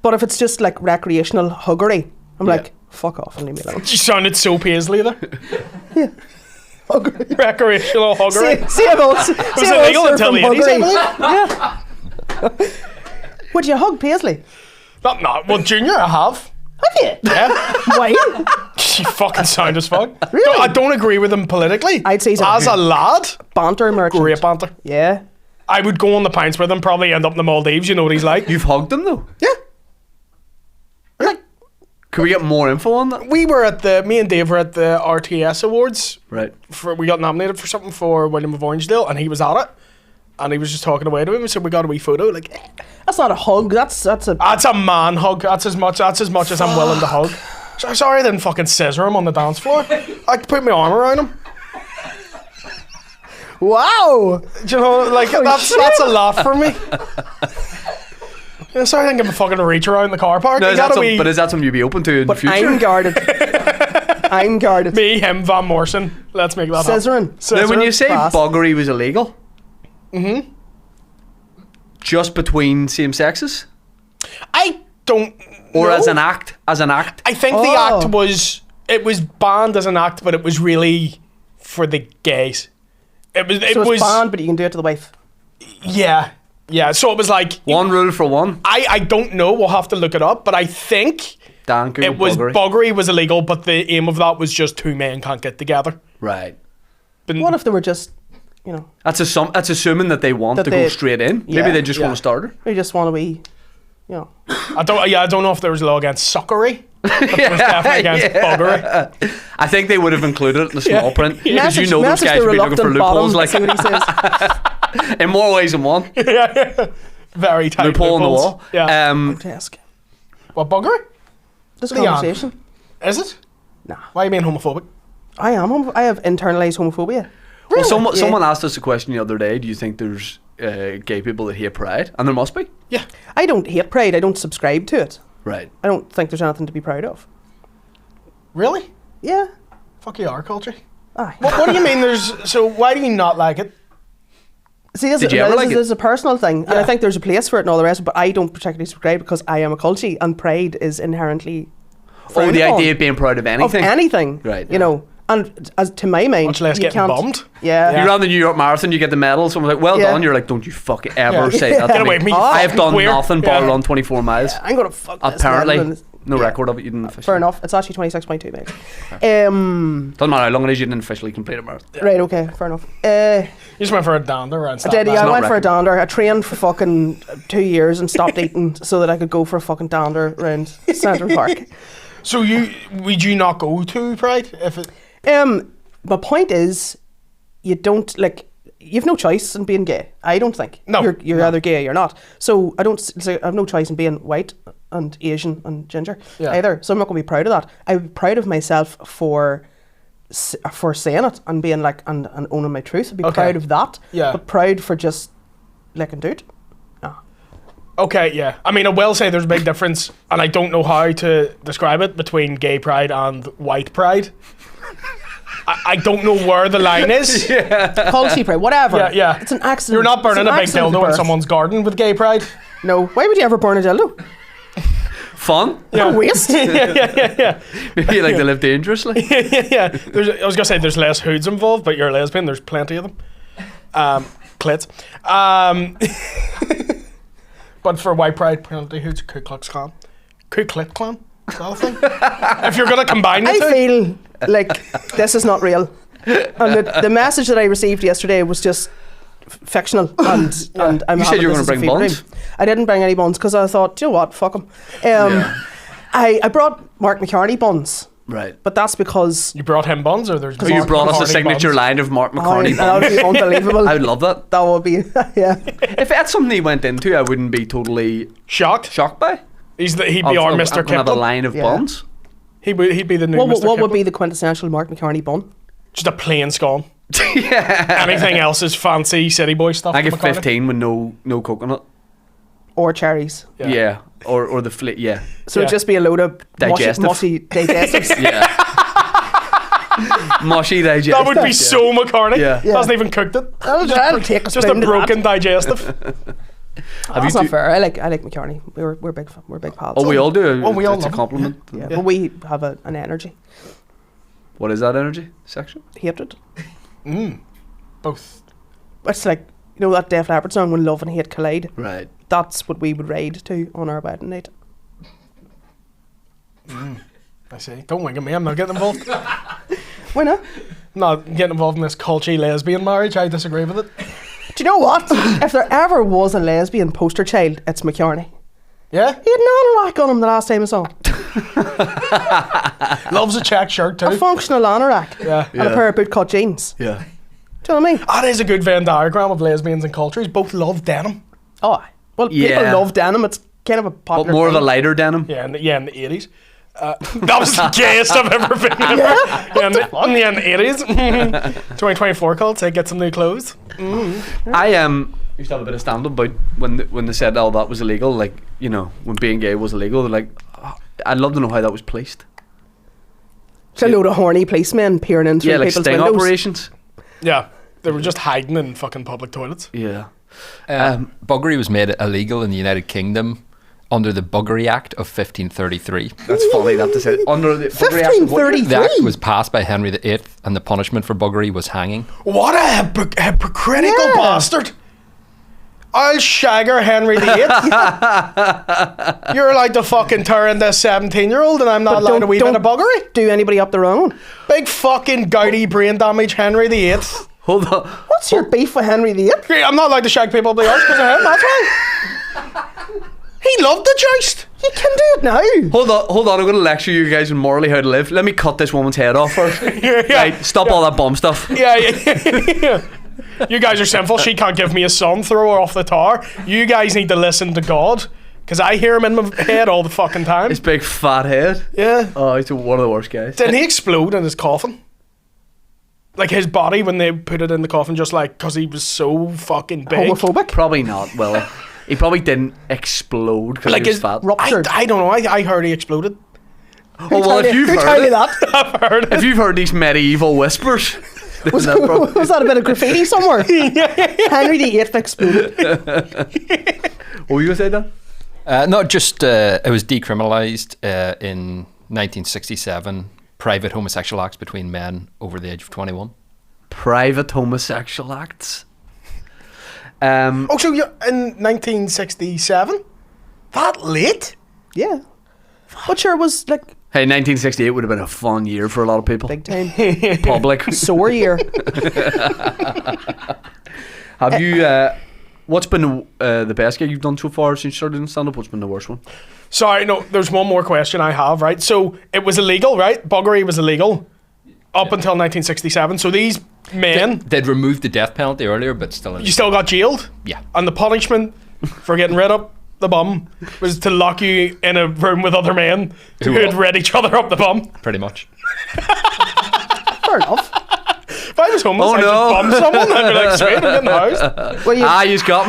But if it's just like recreational huggery, I'm Yeah. like, fuck off and leave me alone. You sounded so paisley there. Huggery. Recreational huggery. See about was illegal until the 80s, I Yeah. Would you hug Paisley? Not. Well, Junior, I have. Have you? Yeah. Why? She fucking sound as fuck. Really? I don't agree with him politically. I'd say he's a- as a lad, Banter merchant. great banter. Yeah. I would go on the pints with him, probably end up in the Maldives. You know what he's like. You've hugged him, though? Yeah. Like, Can we get more info on that? Me and Dave were at the RTS Awards. Right. We got nominated for something for William of Orangedale, and he was at it. And he was just talking away to him. So we got a wee photo. Like, that's not a hug. That's a. that's a man hug. That's as much as I'm willing to hug. So, sorry I didn't fucking scissor him on the dance floor. I put my arm around him. Wow. Do you know, like that's a lot for me. Yeah, sorry I didn't give a fucking reach around the car park. No, You is that gotta be but is that something you'd be open to in the But future? I'm guarded. I'm guarded. me, him, Van Morrison. Let's make that happen. Scissoring. Now, when you say Fast. buggery was illegal, just between same sexes, I don't. or know. as an act, I think the Oh. act was banned as an act, but it was really for the gays. It was. So it's banned, but you can do it to the wife. Yeah. So it was like one rule for one. I don't know. We'll have to look it up, but I think Dan, Google it was buggery. buggery was illegal, but the aim of that was just two men can't get together. Right. But What if they were just, That's assuming that they want That to they- go straight in. Yeah. Maybe they just Yeah. want to start her. they just want to be, I don't know if there was a law against suckery. But there was definitely against buggery. I think they would have included it in the small print because Message, you know those message guys the would be looking for reluctant bottom. loopholes like See what he says. in more ways than one. Very tight Loophole in the loopholes. wall. Yeah. Desk. What buggery? This Leon. conversation. Is it? Nah. Why are you being homophobic? I have internalized homophobia. Well, Yeah. someone asked us a question the other day. Do you think there's gay people that hate pride? And there must be. Yeah. I don't hate pride. I don't subscribe to it. Right. I don't think there's anything to be proud of. Really? Yeah. Fuck you, our culture. Aye. What do you mean? So why do you not like it? See, this Did you ever like is a personal thing, and I Yeah. think there's a place for it and all the rest. But I don't particularly subscribe because I am a culty, and pride is inherently Oh, frowned the upon. idea of being proud of anything. of anything, Right. And as to my mind, Much less you getting can't, bummed. Yeah. You ran the New York Marathon, you get the medal. Someone's like, "Well Yeah. done." You're like, "Don't you fucking ever Yeah. say that." Get to away from me. you I have done fucking nothing but queer. run 24 miles. I'm gonna fuck this Apparently, man. no Yeah. record of it. You didn't officially. Fair enough. It's actually 26.2 miles. Doesn't matter how long it is. You didn't officially complete a marathon. Right. Okay. Fair enough. You just went for a dander around. I did. Yeah, I not went for a record. dander. I trained for fucking 2 years and stopped eating so that I could go for a fucking dander around Central Park. So would you not go to Pride if it? My point is, you don't like. You've no choice in being gay. I don't think. No, You're no. either gay or you're not. So I don't. So I have no choice in being white and Asian and ginger Yeah. either. So I'm not going to be proud of that. I'm proud of myself for saying it and being like and owning my truth. I'd be Okay. proud of that. Yeah. But proud for just licking dude. No. Okay, yeah. I mean, I will say there's a big difference, and I don't know how to describe it, between gay pride and white pride. I don't know where the line is. Culty pride, whatever. Yeah, yeah. It's an accident. You're not It's burning an a big accident dildo in birth. someone's garden with gay pride. No. Why would you ever burn a dildo? Fun. What a waste. Yeah. You like to live dangerously. Yeah. I was gonna say there's less hoods involved, but you're a lesbian. There's plenty of them. Clits. But for white pride, plenty hoods. Ku Klux Klan. Ku Klux Klan. Is that a thing? If you're gonna combine the I two. feel like this is not real. And the message that I received yesterday was just fictional. And I'm You said having you were this gonna as a bring fever buns? dream. I didn't bring any buns because I thought, do you know what? Fuck them. I brought Mark McCartney buns, Right. but that's because You brought him buns, or there's? So you Mark brought us a McCartney signature buns? line of Mark McCartney. that would be unbelievable. I would love that. That would be, yeah. If that's something he went into, I wouldn't be totally Shocked. shocked by. He'd be our Mr. I'm gonna have a Kipling. line of Yeah. buns. He'd be the new What, Mr. what would Kipling. be the quintessential Mark McCartney bun? Just a plain scone. Yeah. Anything else is fancy city boy stuff. I get from McCartney. 15 with no coconut. Or cherries? Yeah. Or the yeah. So Yeah. it'd just be a load of Digestive. mushy digestives. Yeah. Mushy digestive. That would be so McCartney. Yeah. Yeah. Hasn't even cooked it. I'll take a Just a spoon to broken that. digestive. That's not fair. I like McCartney. We're big pals. Oh, we all do. Oh, we all It's a love him. compliment. Yeah. But we have an energy, What is that energy section? hatred. Both. It's like, you know that Def Leppard song, When Love and Hate Collide? Right. That's what we would ride to on our wedding night. I see. Don't wing at me. I'm not getting involved. Why not? Not getting involved in this culty lesbian marriage. I disagree with it. Do you know what? If there ever was a lesbian poster child, it's McCartney. Yeah. He had an anorak on him the last time I saw him. Loves a check shirt too. A functional anorak. Yeah. And a pair of bootcut jeans. Yeah. Do you know what I mean? That is a good Venn diagram of lesbians and cultures. Both love denim. Oh, well, Yeah. people love denim. It's kind of a popular But more of a thing. lighter denim. Yeah, in the 80s. That was the gayest I've ever been. Yeah, in the 80s. 2024 called, say get some new clothes. I used to have a bit of stand up about when they said, oh, that was illegal, like, you know, when being gay was illegal, they're like, oh, I'd love to know how that was policed. It's a load of horny policemen peering in through Yeah, like people's sting windows. operations. Yeah, they were just hiding in fucking public toilets. Yeah. Buggery was made illegal in the United Kingdom under the Buggery Act of 1533. That's funny that to say. Under the 1533. The act was passed by Henry VIII, and the punishment for buggery was hanging. What a hypocritical Yeah. bastard. I'll shagger Henry VIII. You're allowed to fucking turn this 17-year-old and I'm not allowed a wee bit of buggery. Do anybody up the wrong one? Big fucking gouty brain damage Henry VIII. Hold on. What's your beef with Henry VIII? Yeah, I'm not allowed to shag people up the arse because of him, that's why. He loved the joust. You can do it now. Hold on, I'm going to lecture you guys on morally how to live. Let me cut this woman's head off first. Right, stop all that bum stuff. Yeah. You guys are sinful. She can't give me a son. Throw her off the tower. You guys need to listen to God. Because I hear him in my head all the fucking time. His big fat head. Yeah. Oh, he's one of the worst guys. Didn't he explode in his coffin? Like his body when they put it in the coffin, just like because he was so fucking big. Homophobic? Probably not, Willie. He probably didn't explode because Like he was his fat. ruptured. I don't know. I heard he exploded. Oh, well, if you've Who heard told you it, that? I've heard it. if you've heard these medieval whispers, Was then that prob- that a bit of graffiti somewhere? Henry VIII exploded. what were you going to say, Dan? No, just it was decriminalised in 1967. Private homosexual acts between men over the age of 21. Private homosexual acts. Oh, so you're in 1967? That late? Yeah. But sure, it was like Hey, 1968 would have been a fun year for a lot of people. big time. Public. Sore year. Have you? What's been the best gig you've done so far since you started in stand-up? What's been the worst one? Sorry, no, there's one more question I have, right? So it was illegal, right? Buggery was illegal up until 1967. So these men, They'd removed the death penalty earlier, but still. you still got jailed? Yeah. And the punishment for getting rid of the bum was to lock you in a room with other men who had read each other up the bum. Pretty much. Fair enough. If I was homeless, Oh, I'd no. just bum someone. I'd be like, sweet, I'm getting the house. Well, You've got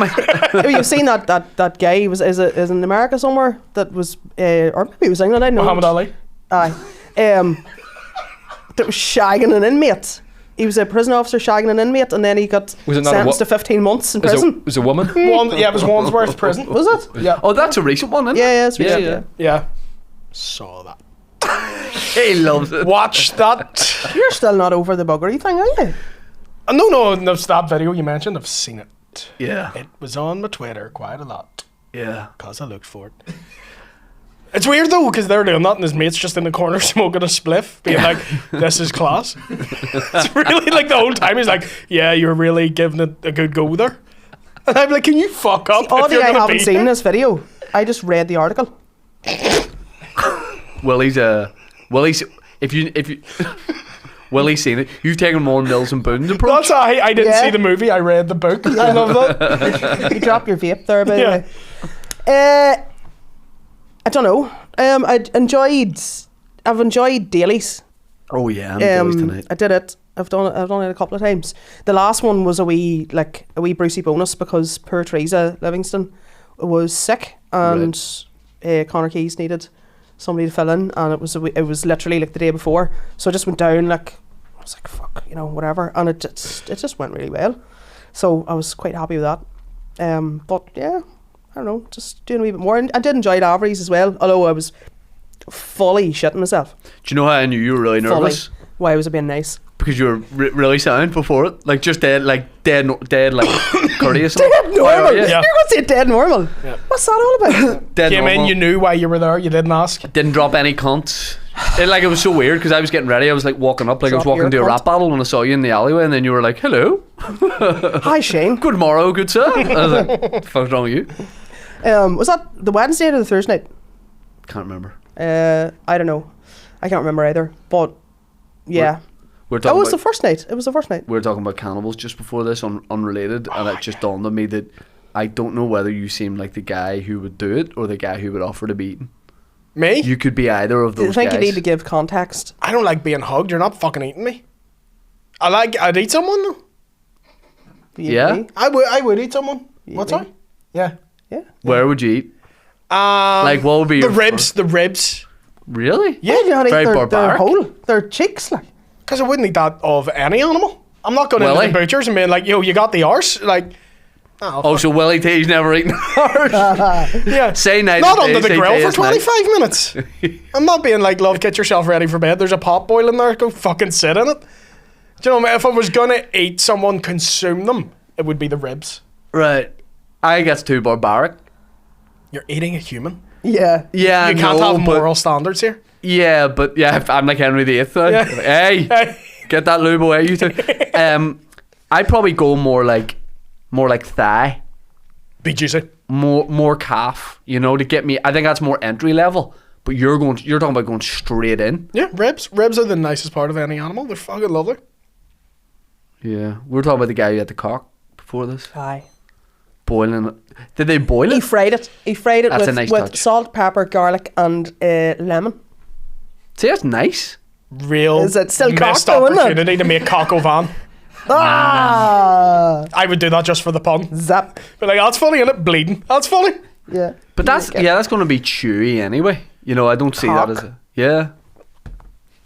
me. you've seen that guy was is in America somewhere that was or maybe it was England. I don't know. Muhammad Ali. Aye. That was shagging an inmate. He was a prison officer shagging an inmate, and then he got Was it not a sentenced to 15 months in Was prison. it a woman? Yeah, it was Wandsworth Prison. Was it? Yeah. Oh, that's a recent one, isn't it? Yeah, it's recent, yeah. Yeah. Saw that. He loves it. Watch that. You're still not over the buggery thing, are you? No, that video you mentioned, I've seen it. Yeah. It was on my Twitter quite a lot. Yeah. Because I looked for it. It's weird though, because they're doing that and his mate's just in the corner smoking a spliff, being like, this is class. It's really like the whole time he's like, yeah, you're really giving it a good go there. And I'm like, can you fuck up? Oddly, if you're I gonna haven't be seen here? this video. I just read the article. Willie's if you Willie's seen it. You've taken more Nils and Boon's approach. That's why I didn't Yeah. see the movie, I read the book. I love that. You dropped your vape there, by the Yeah. way. I don't know. I've enjoyed dailies. Oh yeah, I'm jealous tonight. I did it. I've done it a couple of times. The last one was a wee Brucey bonus because poor Teresa Livingston was sick and Connor Keys needed somebody to fill in, and it was literally like the day before. So I just went down I was like, fuck, whatever, and it just went really well. So I was quite happy with that. But yeah, I don't know, just doing a wee bit more. And I did enjoy Avery's as well, although I was fully shitting myself. Do you know how I knew you were really nervous? Fully. Why was it being nice? Because you were really sound before it, like just dead, courteous. Dead normal. Yeah. You're going to say dead normal. What's that all about? Dead Came in, normal. you knew why you were there, you didn't ask. Didn't drop any cunts. It was so weird because I was getting ready. I was like walking up, like I was Drop walking your to a cunt. rap battle when I saw you in the alleyway, and then you were like, "Hello, Hi, Shane. good morrow, good sir." I was like, "What the fuck's wrong with you?" Was that the Wednesday or the Thursday night? Can't remember. I don't know. I can't remember either. But yeah, We're that talking was about, the first night. It was the first night. we were talking about cannibals just before this, unrelated, and it just dawned on me that I don't know whether you seem like the guy who would do it or the guy who would offer to be eaten. Me? You could be either of I those think guys. you need to give context. I don't like being hugged, you're not fucking eating me. I'd eat someone though. Yeah? I would eat someone. What's me? that? Yeah. Yeah. Where would you eat? Like, what would be the your ribs? The ribs. Really? Yeah, Why do you not eat very their barbaric. whole, their cheeks, like? Because I wouldn't eat that of any animal. I'm not going into Willy? the butchers and being like, yo, you got the arse? Like, Oh, so Willy T's never eaten ours. yeah. Say night. Not and under day, the say grill day for is night. 25 minutes. I'm not being like, love, get yourself ready for bed. There's a pot boiling there. Go fucking sit in it. Do you know, if I was going to eat someone, consume them, it would be the ribs. Right. I guess too barbaric. You're eating a human. Yeah. Yeah, You can't no, have but- moral standards here. Yeah, but yeah, I'm like Henry VIII. Now. Yeah. Hey, get that lube away, you two. I'd probably go more like thigh, Be juicy. more calf. To get me. I think that's more entry level. But you're talking about going straight in. Yeah, ribs. Ribs are the nicest part of any animal. They're fucking lovely. Yeah, we were talking about the guy who had the cock before this. Aye. Boiling it. Did they boil He it? fried it. He fried it That's a with, nice with touch. salt, pepper, garlic, and lemon. See, that's nice. Real Is it still missed cock though, isn't it? opportunity to make cock au vin. Ah! I would do that just for the pun. Zap. But like, that's funny, isn't it? Bleeding. That's funny. Yeah. But that's going to be chewy anyway. I don't see that as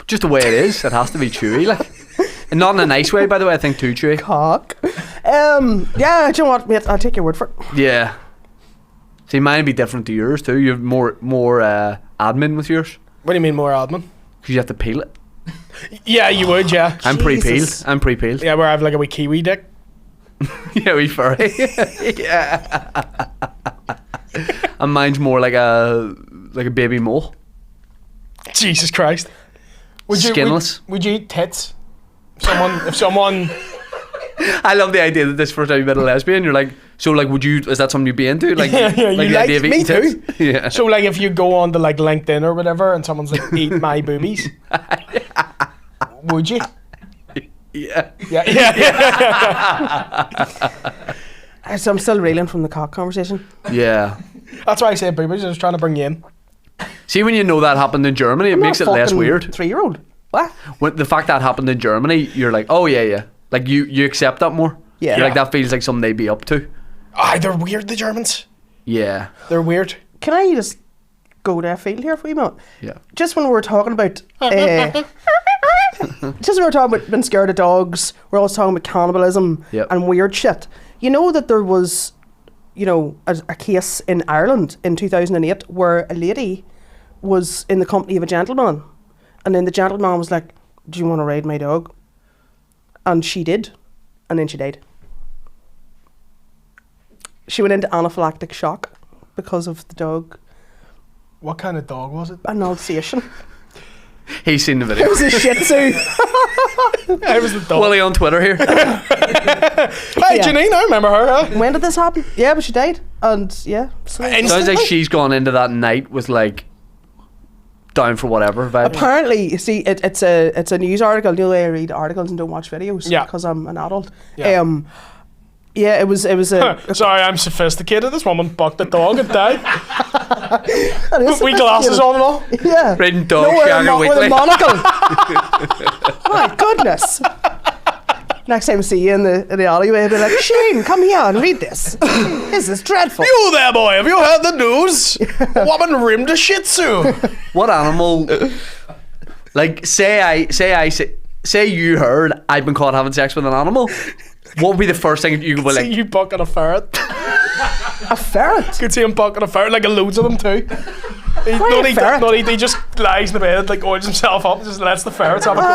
just the way it is. It has to be chewy, like, and not in a nice way, by the way. I think too chewy. Cock. Yeah, do you know what, mate? I'll take your word for it. Yeah. See, mine would be different to yours too. You have more admin with yours What do you mean more admin? because you have to peel it. Yeah, you would, yeah. I'm pre-peeled. Jesus. I'm pre-peeled. Yeah, where I have like a wee kiwi dick. Yeah, we furry. Yeah. And mine's more like a baby mole. Jesus Christ. Skinless. Would you eat tits? If someone I love the idea that this first time you met a lesbian, you're like, so like, is that something you'd be into? Like, Yeah, you the like- idea of me eating too. tits? Yeah. So like if you go on to like LinkedIn or whatever and someone's like eat my boobies, would you? Yeah. Yeah. So I'm still reeling from the cock conversation. Yeah. That's why I say boobies. I was trying to bring you in. See, when you know that happened in Germany, it makes it less weird. 3-year-old. What? When the fact that happened in Germany, you're like, oh yeah. Like you accept that more. Yeah. You're like, that feels like something they'd be up to. Aye, they're weird, the Germans. Yeah. They're weird. Can I just go to a field here for a minute? Yeah. Just when we were talking about being scared of dogs, we're always talking about cannibalism Yep. and weird shit. You know that there was, a case in Ireland in 2008 where a lady was in the company of a gentleman, and then the gentleman was like, "Do you want to ride my dog?" And she did, and then she died. She went into anaphylactic shock because of the dog. What kind of dog was it? An Alsatian. He's seen the video. It was a Shih Tzu. I was the dog. Willy on Twitter here. Hey, Yeah. Janine, I remember her. Huh? When did this happen? Yeah, but she died. And yeah. So Sounds like she's gone into that night with like down for whatever vibe. apparently, you see, it's a news article. You know, I read articles and don't watch videos. Yeah. Because I'm an adult. Yeah. Yeah, it was a. Sorry, I'm sophisticated. This woman bucked the dog and died. That is We glasses on and all. Yeah. Reading Dog No, with a Shagger with a Weekly. monocle. My goodness. Next time I see you in the alleyway, I'll be like, Shane, come here and read this. This is dreadful. You there, boy? Have you heard the news? A woman rimmed a Shih Tzu. What animal? Like, say you heard I've been caught having sex with an animal. What would be the first thing you would be See like? you bucking a ferret. A ferret? Could see him bucking a ferret, like loads of them too. Why a ferret? He just lies in the bed, like oils himself up, and just lets the ferrets have a go.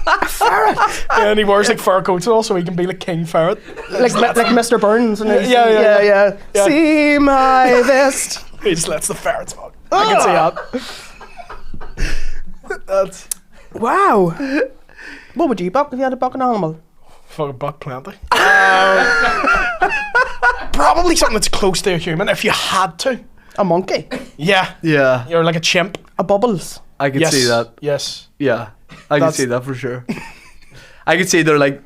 A ferret? Yeah, and he wears like fur coats and all, so he can be like King Ferret. Like Mr. Burns. And his- Yeah. yeah. See my vest. He just lets the ferrets fuck. I can see that. That's Wow. What would you buck if you had to buck an animal? fucking buck plenty. Probably something that's close to a human if you had to. A monkey? Yeah. Yeah, You're like a chimp. A bubbles? I could Yes. see that. Yes. Yeah, I could That's- see that for sure. I could see they're like,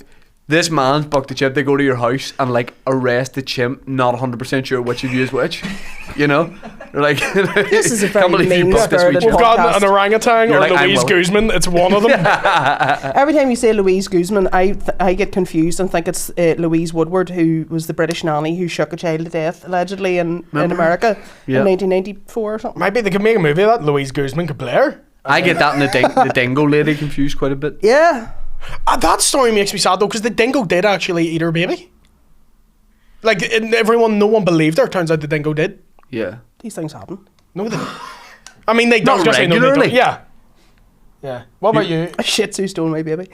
this man's bucked a chimp. They go to your house and like arrest the chimp. Not 100% sure which of you is which. You know, they're like, This is a very can't believe you bucked this wee mean-spirited We've chimp. podcast. got an orangutan You're or like, I'm Louise Willy. Guzman. It's one of them. Every time you say Louise Guzman, I get confused and think it's Louise Woodward, who was the British nanny who shook a child to death, allegedly, in America Yeah. in 1994 or something. Maybe they could make a movie of that. Louise Guzman could play her. I get that and the dingo lady confused quite a bit. Yeah. That story makes me sad though, because the dingo did actually eat her baby. Like no one believed her. Turns out the dingo did. Yeah. These things happen. No, they. I mean, they Not don't. Just say no, they regularly. don't. Yeah. Yeah. What about you? A Shih Tzu stole my baby.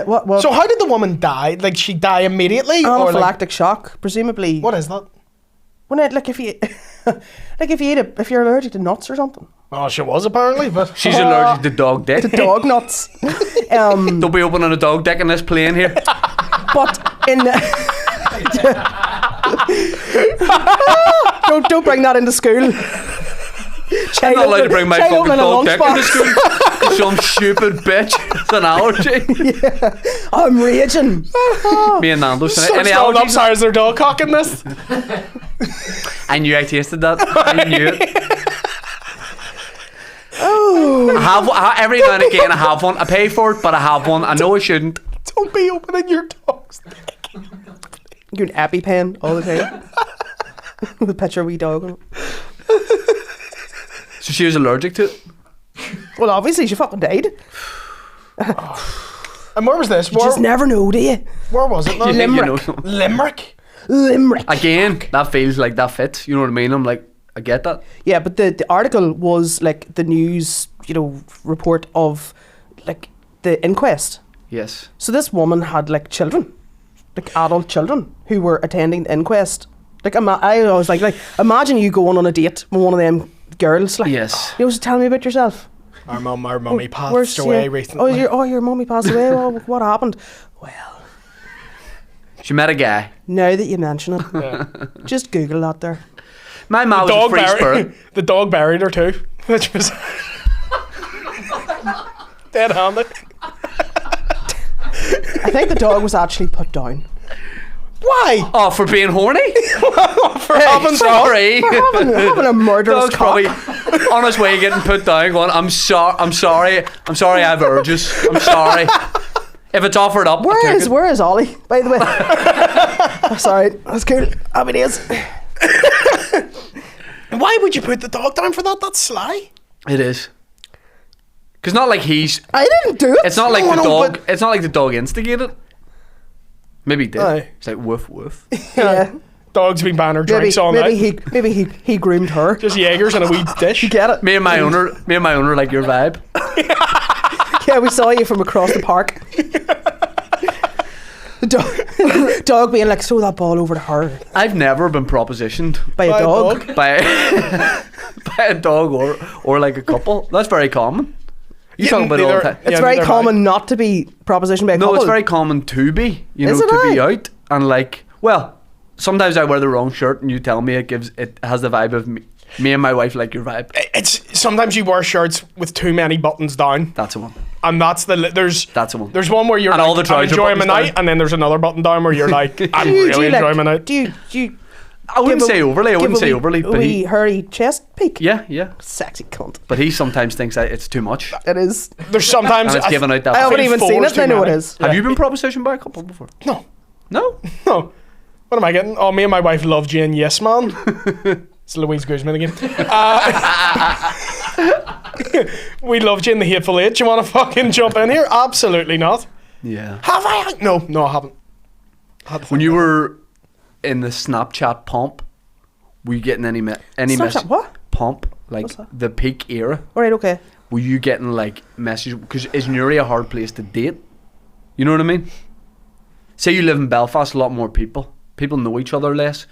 What? So how did the woman die? Like she die immediately, or like, anaphylactic shock, presumably. what is that? When it, like if you, if you're allergic to nuts or something. Oh, she was apparently, but She's allergic to dog dick. Dog nuts. Don't be opening a dog dick in this plane here. But in don't bring that into school. I'm not allowed to bring my Child fucking opening a dog dick into lunchbox. school. Some stupid bitch. It's an allergy. I'm raging. Me and Nando's tonight. Starts Any throwing up allergies? size their dog cock in this. I knew I tasted that. I knew it. Oh, Every now and again I have one. I pay for it, but I have one. I know I shouldn't. Don't be opening your dog's. you're an EpiPen all the time. With a picture of a wee dog on it. So she was allergic to it. Well, obviously she fucking died. And where was this? You just never know, do you? Where was it? You think you Limerick. know something. Limerick. Limerick. Again, that feels like that fits. You know what I mean? I'm like, I get that. Yeah, but the article was like the news, report of like the inquest. Yes. So this woman had like children, like adult children who were attending the inquest. Like I was like, imagine you going on a date with one of them girls. Like, Yes. So tell me about yourself. Our mummy Where's passed away your- recently. your mummy passed away. Well, what happened? Well, She met a guy. now that you mention it, just Google that there. My mom was a free spirit. The dog buried her too, which was dead-handed. I think the dog was actually put down. Why? Oh, for being horny? For having Sorry. Having a murderous Dog's cock. probably on his way getting put down going, I'm sorry, I have urges. I'm sorry. If it's offered up, Where is Ollie, by the way? Oh, sorry, that's cool. Happy days. Why would you put the dog down for that? That's sly. It is. Because not like he's... I didn't do it. It's not like No, the no, dog... but- It's not like the dog instigated. Maybe he did. Aye. It's like woof woof. Yeah. Dog's been buying her drinks all night. Maybe he groomed her. Just Jaegers and a wee dish. You get it? Me and my owner like your vibe. Yeah, we saw you from across the park. The dog being like, throw that ball over to her. I've never been propositioned By a dog. by by a dog or like a couple. That's very common. You talk about it all the time. It's very common not to be propositioned by a No, couple. it's very common to be. You Is know, it to be aye? out and like. Well, sometimes I wear the wrong shirt and you tell me it has the vibe of me and my wife like your vibe. It's sometimes you wear shirts with too many buttons down, That's the one. and that's the one. There's one where you're And like, all the I'm trouser enjoying my buttons night, down. and then there's another button down where you're like, I'm Do you really like- enjoying my night. Do you I wouldn't say overly. give a But wee hairy chest peek? yeah. Sexy cunt. But he sometimes thinks that it's too much. It is. There's sometimes And it's given out that. I haven't feel even seen four's it and I too know it many. is. Have you been propositioned by a couple before? No, No. no. What am I getting? Oh, me and my wife love Jane. Yes, man. It's Louise Guzman again. We love Jane the Hateful Eight. Do you want to fucking jump in here? Absolutely not. Yeah. Have I? No, I haven't. When you were in the Snapchat pump, were you getting any Snapchat message? what? Pump, like What's that? the peak era. Alright, okay. Were you getting like messages? Because is Newry a hard place to date? You know what I mean? Say you live in Belfast, a lot more people. People know each other less.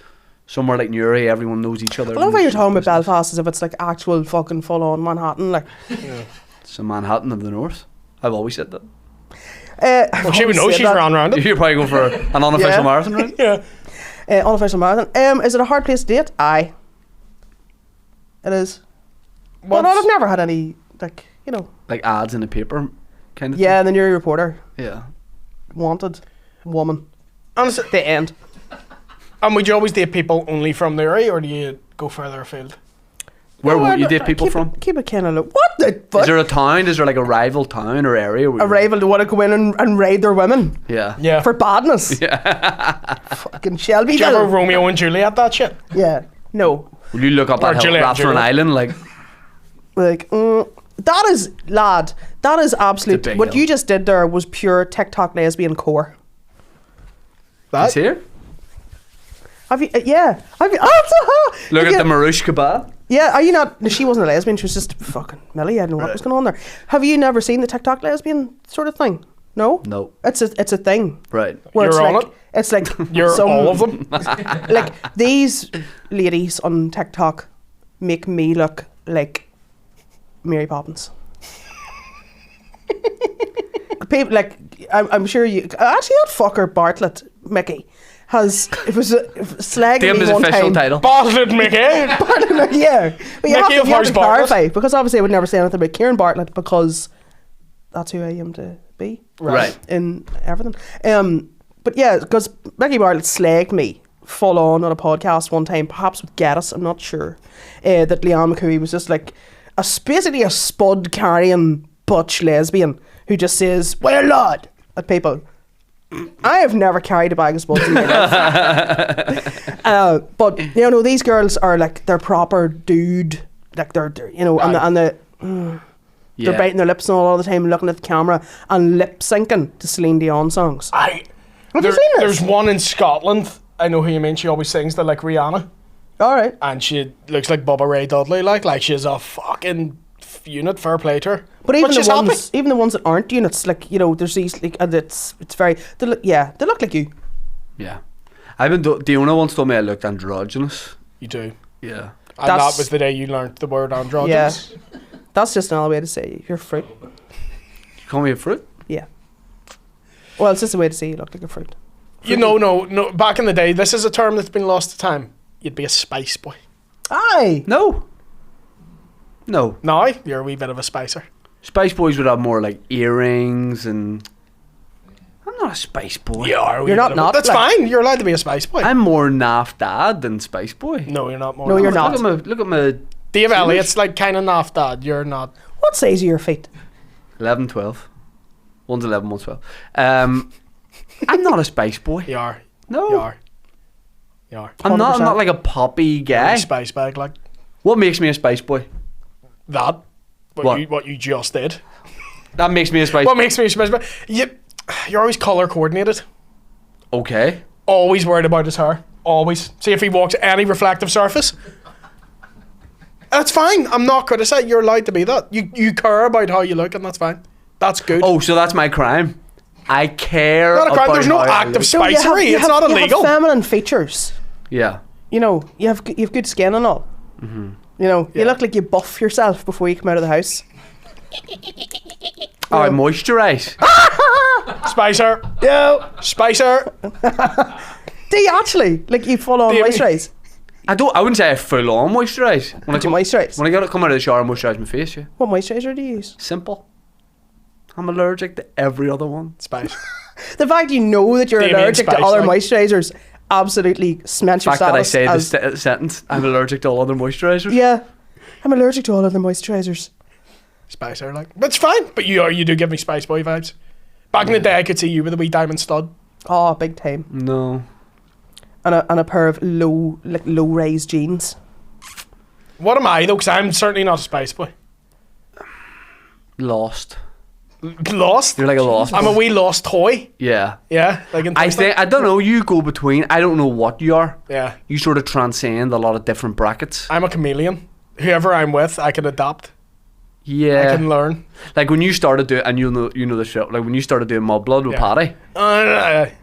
Somewhere like Newry, everyone knows each other. I love how you're talking about Belfast as if it's like actual fucking full on Manhattan. Like, It's a Manhattan of the North. I've always said that. Well, she would know. She's around it. You're probably going for an unofficial Yeah. marathon, right? Yeah. Unofficial marathon. Is it a hard place to date? Aye. It is. But What's- I've never had any, like, you know. Like ads in the paper, kind of. Yeah, and then you're a reporter. Thing. Yeah. Wanted. Woman. Honestly, The end. and would you always date people only from the area, or do you go further afield? Where No, would I you don't- date people keep from? It, keep it kind of low. What the fuck? Is there a town? Is there like a rival town or area? Where A rival to want to go in and raid their women Yeah. Yeah. for badness. Yeah. Fucking Shelbyville. Do you ever Romeo and Juliet that shit? Yeah. No. Will you look up Or that hill, Juliet, Rathfarnham Juliet. Island? Like, Like, that is, lad, that is absolute. big What hill. you just did there was pure TikTok lesbian core. it's here. Have you? Yeah. Have you? Look have at you- the Marouche kebab. Yeah. Are you not? No, she wasn't a lesbian. She was just fucking Millie. I don't know what was going on there. Have you never seen the TikTok lesbian sort of thing? No. No. It's a thing. Right. Where You're it's on like, it? It's like You're some- all of them. Like these ladies on TikTok make me look like Mary Poppins. People like I'm sure you actually that fucker Bartlett Mickey it was slagging Damn me his one official time. title. Bartlett Mickey. Bartlett, yeah, but Mickey of you have House to Bartlett. clarify because obviously I would never say anything about Kieran Bartlett because that's who I aim to be Right. in everything. But yeah, because Mickey Bartlett slagged me full on a podcast one time, perhaps with Gaddis, I'm not sure, that Lianne McCooey was just like basically a spud carrying butch lesbian who just says, "Well, lad," at people. I have never carried a bag of spuds in my life. But you know, these girls are like they're proper dude, like they're you know, and they're Yeah. biting their lips and all the time, looking at the camera and lip syncing to Celine Dion songs. Have you seen this? There's one in Scotland. I know who you mean. She always sings the like Rihanna, All right. and she looks like Bubba Ray Dudley. Like she's a fucking unit. Fair play to her. But even she's the ones that aren't units, like you know, there's these like, and it's very they look like you. Yeah. I've been. Diona once told me I looked androgynous. You do. Yeah. And That's- that was the day you learnt the word androgynous. Yeah, that's just another way to say you're fruit. You call me a fruit? Yeah. Well, it's just a way to say you look like a fruit. You know, no. Back in the day, this is a term that's been lost to time. You'd be a spice boy. Aye. No. No. Now you're a wee bit of a spicer. Spice Boys would have more like earrings and. I'm not a spice boy. You are. You're not, That's like- fine. You're allowed to be a spice boy. I'm more naff dad than spice boy. No, you're not more. No, you're naff. not. Look at my Dave Elliott's like kind of naff dad. You're not. What size are your feet? 11, 12. One's 11, one's 12. I'm not a spice boy. You are. No. You are. You are. I'm 100%. not like a poppy guy. Spice bag like What makes me a spice boy? that. What? What you just did. That makes me a spice What makes me a spice bag? You're always color coordinated. Okay. Always worried about his hair. Always. See if he walks any reflective surface. That's fine. I'm not criticizing. You're allowed to be that. You care about how you look, and that's fine. That's good. Oh, so that's my crime. I care Not a crime. about There's no how I act of look. So spicery. It's not you illegal. have feminine features. Yeah. You know, you have good skin and all. Mm-hmm. You know, Yeah. you look like you buff yourself before you come out of the house. Oh, I moisturise. Spicer. Yo. Spicer. Do you actually? Like you full on Baby. moisturise? I wouldn't say I full on moisturise. When Do you moisturise? When I come out of the shower, I moisturise my face, yeah. What moisturiser do you use? Simple. I'm allergic to every other one. Spice. The fact you know that you're Damien allergic to Spice, other like- moisturisers absolutely cements The your fact that I status say as, this sentence, I'm allergic to all other moisturisers. yeah, I'm allergic to all other moisturisers. Spicer, like. But it's fine. But you do give me Spice Boy vibes. Back in the day, I could see you with a wee diamond stud. Oh, big time. No. And a pair of low rise jeans. What am I though? Because I'm certainly not a Spice Boy. Lost. Lost. You're like a lost. I'm a wee lost toy. Yeah. Yeah. Like in I Toy Story. think I don't know. You go between. I don't know what you are. Yeah. You sort of transcend a lot of different brackets. I'm a chameleon. Whoever I'm with, I can adapt. Yeah. I can learn. Like when you started doing, and you know the show. Like when you started doing Mudblood with Yeah. Paddy.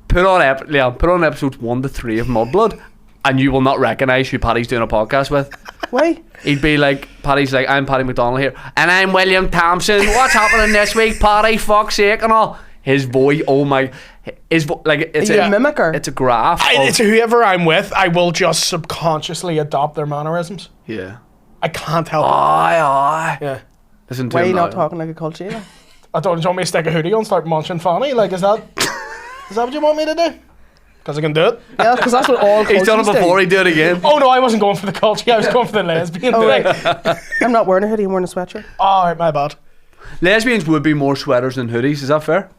Put on episodes 1 to 3 of Mudblood, and you will not recognise who Paddy's doing a podcast with. Why? He'd be like, Paddy's like, I'm Paddy McDonald here, and I'm William Thompson. What's happening this week, Paddy? Fuck's sake and all. His voice, oh my, like it's Are you a a mimicker? It's a graph. It's whoever I'm with, I will just subconsciously adopt their mannerisms. Yeah. I can't help Aye. it. Yeah. Listen to Why are him you not now. talking like a culture? Like? I don't want me to stick a hoodie on and start munching Fanny. Like, is that what you want me to do? Because I can do it. Yeah, because that's what all He's done it cultures before. do. He did it again. Oh no, I wasn't going for the culture. I was going for the lesbian. Oh, thing. right. I'm not wearing a hoodie, I'm wearing a sweatshirt. Oh, right, my bad. Lesbians would be more sweaters than hoodies. Is that fair?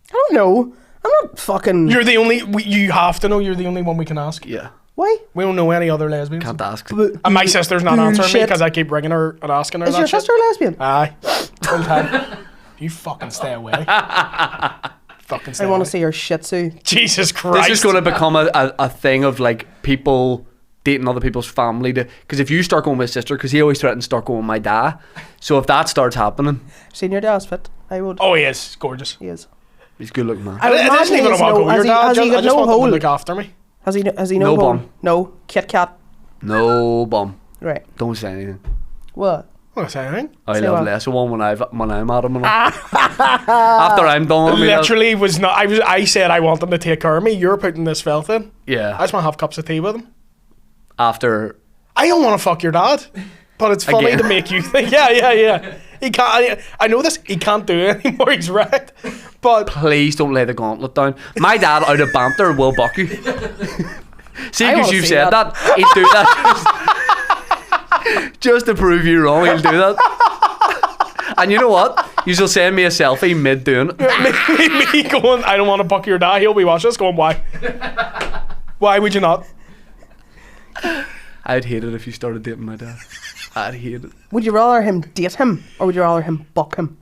I don't know. I'm not fucking... You're the only. You have to know. You're the only one we can ask. Yeah. Why? We don't know any other lesbians. Can't ask. And my sister's not answering me Bullshit. because I keep ringing her and asking her Is that your shit. sister a lesbian? Aye. Full time. You fucking stay away. Fucking stay I want away. to see your shih tzu. Jesus Christ. This is going to become a thing of like people dating other people's family. Because if you start going with his sister, because he always threatens to start going with my dad. So if that starts happening, Seen your dad's fit? I would. Oh, he is. Gorgeous. He is. he's a good looking man. I would I imagine didn't even he's want to no- go with your has he- dad. has he I got just no want them to hole? look after me. Has he no No hole? bum. No. Kit Kat. No bum. Right. Don't say anything. What? I'm not saying anything. I Say love what? lesser one when I'm at him. And after I'm done with me, Literally was not. I said I want them to take care of me. You're putting this filth in. I yeah. just want to have cups of tea with him. After I don't want to fuck your dad, but it's funny Again. to make you think. Yeah. He can't. I know this. He can't do it anymore. He's wrecked. But please don't lay the gauntlet down. My dad, out of banter, will buck you. See, I because wanna you've see said that. that, he'd do that. Just to prove you wrong, he'll do that. And you know what? You shall send me a selfie mid doing it. me going, I don't want to buck your dad. He'll be watching us going, why? Why would you not? I'd hate it if you started dating my dad. I'd hate it. Would you rather him date him or would you rather him buck him?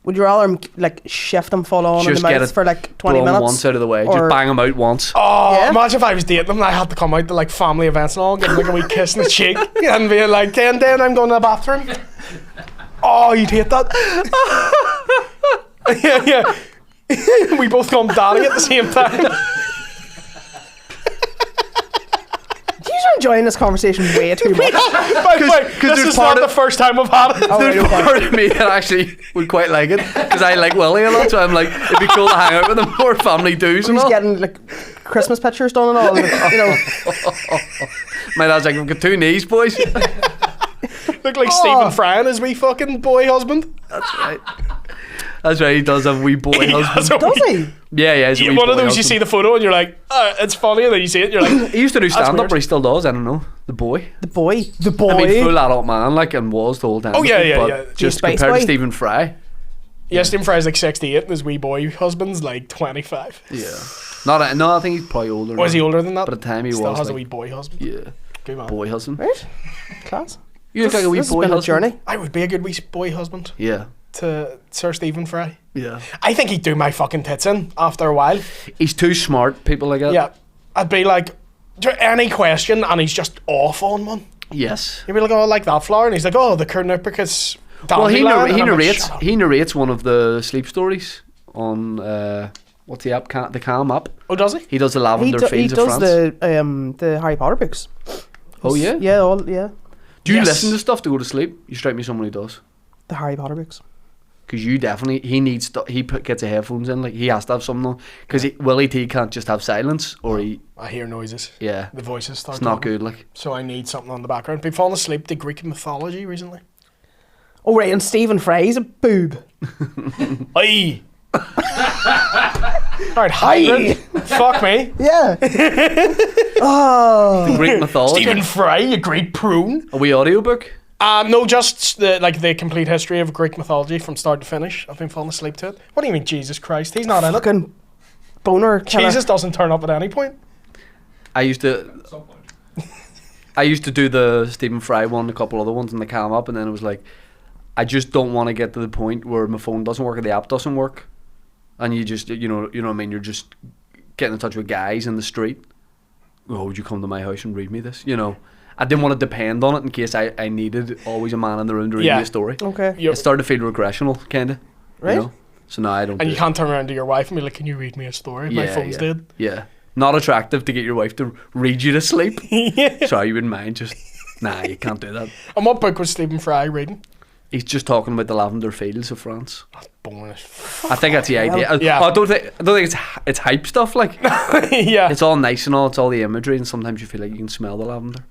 Would you rather him like shift him full on in the Just get mouth it for like 20 Blow him minutes? once out of the way. Or- Just bang him out once. Oh, Yeah. imagine if I was dating him and I had to come out to like family events and all, give him like a wee kiss in the cheek and be like, then I'm going to the bathroom. Oh, you'd hate that. yeah. We both call him daddy at the same time. You're enjoying this conversation way too much. By the way, this there's is part not of- the first time we've had it. Oh, right, There's okay. part of me that actually would quite like it because I like Willy a lot, so I'm like, it'd be cool to hang out with him more family dues and He's all. getting like Christmas pictures done and all. You know, My dad's like, we've got 2 knees, boys. Look like Stephen Fry and his wee fucking boy husband. That's right. That's right. He does have a wee boy husband. Does he? Yeah. He's a wee One of boy those you husband. see the photo and you're like, it's funny, and then you see it and you're like, He used to do stand weird. up, but he still does. I don't know. The boy. The boy. The boy. I mean, full adult man, like, and was the whole time. Oh, yeah, but yeah. Just Space compared boy. to Stephen Fry. yeah, Stephen Fry's like 68 and his wee boy husband's like 25. Yeah. No, I think he's probably older. Was now. he older than that? But at the time he Still was. has a like, wee boy husband. Yeah. Good man. Boy husband. Right? Class. You look like a wee This has boy been a husband. journey. I would be a good wee boy husband Yeah. to Sir Stephen Fry. Yeah. I think he'd do my fucking tits in after a while. He's too smart, people like that. Yeah. I'd be like, any question, and he's just off on one. Yes. He'd be like, oh, I like that flower. And he's like, oh, the Carnipicus Well, he dandelion. And I'm like, narrates. "Shut up." He narrates one of the sleep stories on what's the app? The Calm app. Oh, does he? He does the He, lavender he fields of does France. the Harry Potter books. Oh yeah. Yeah. Do you Yes. listen to stuff to go to sleep? You strike me someone who does. The Harry Potter books. Because you definitely, he needs gets the headphones in, like he has to have something. Because Willy T can't just have silence, or he, I hear noises. yeah, The voices start it's not talking. good. Like, So I need something on the background. Been falling asleep to Greek mythology recently. Oh, right, and Stephen Fry's a boob. Aye. Alright, hybrid. Fuck me. Yeah. Oh. Greek mythology. Stephen Fry, you great prune. A wee audiobook. No, just the complete history of Greek mythology from start to finish. I've been falling asleep to it. What do you mean, Jesus Christ? He's not in it. Fucking boner killer. Jesus doesn't turn up at any point. I used to do the Stephen Fry one, a couple other ones in the Calm up, and then it was like, I just don't want to get to the point where my phone doesn't work or the app doesn't work, and you just you know what I mean. You're just getting in touch with guys in the street. Oh, would you come to my house and read me this? You know, I didn't want to depend on it in case I needed always a man in the room to read Yeah. me a story. Okay. You're- It started to feel regressional, kind of. Right. You know? So now I don't. And do you it. can't turn around to your wife and be like, can you read me a story? My phone's yeah. dead. Yeah. Not attractive to get your wife to read you to sleep. Sorry, you wouldn't mind. Just nah, you can't do that. And what book was Stephen Fry reading? He's just talking about the lavender fields of France. Boring as I think that's the idea. Yeah. I don't think it's hype stuff. Like yeah. it's all nice and all. It's all the imagery, and sometimes you feel like you can smell the lavender.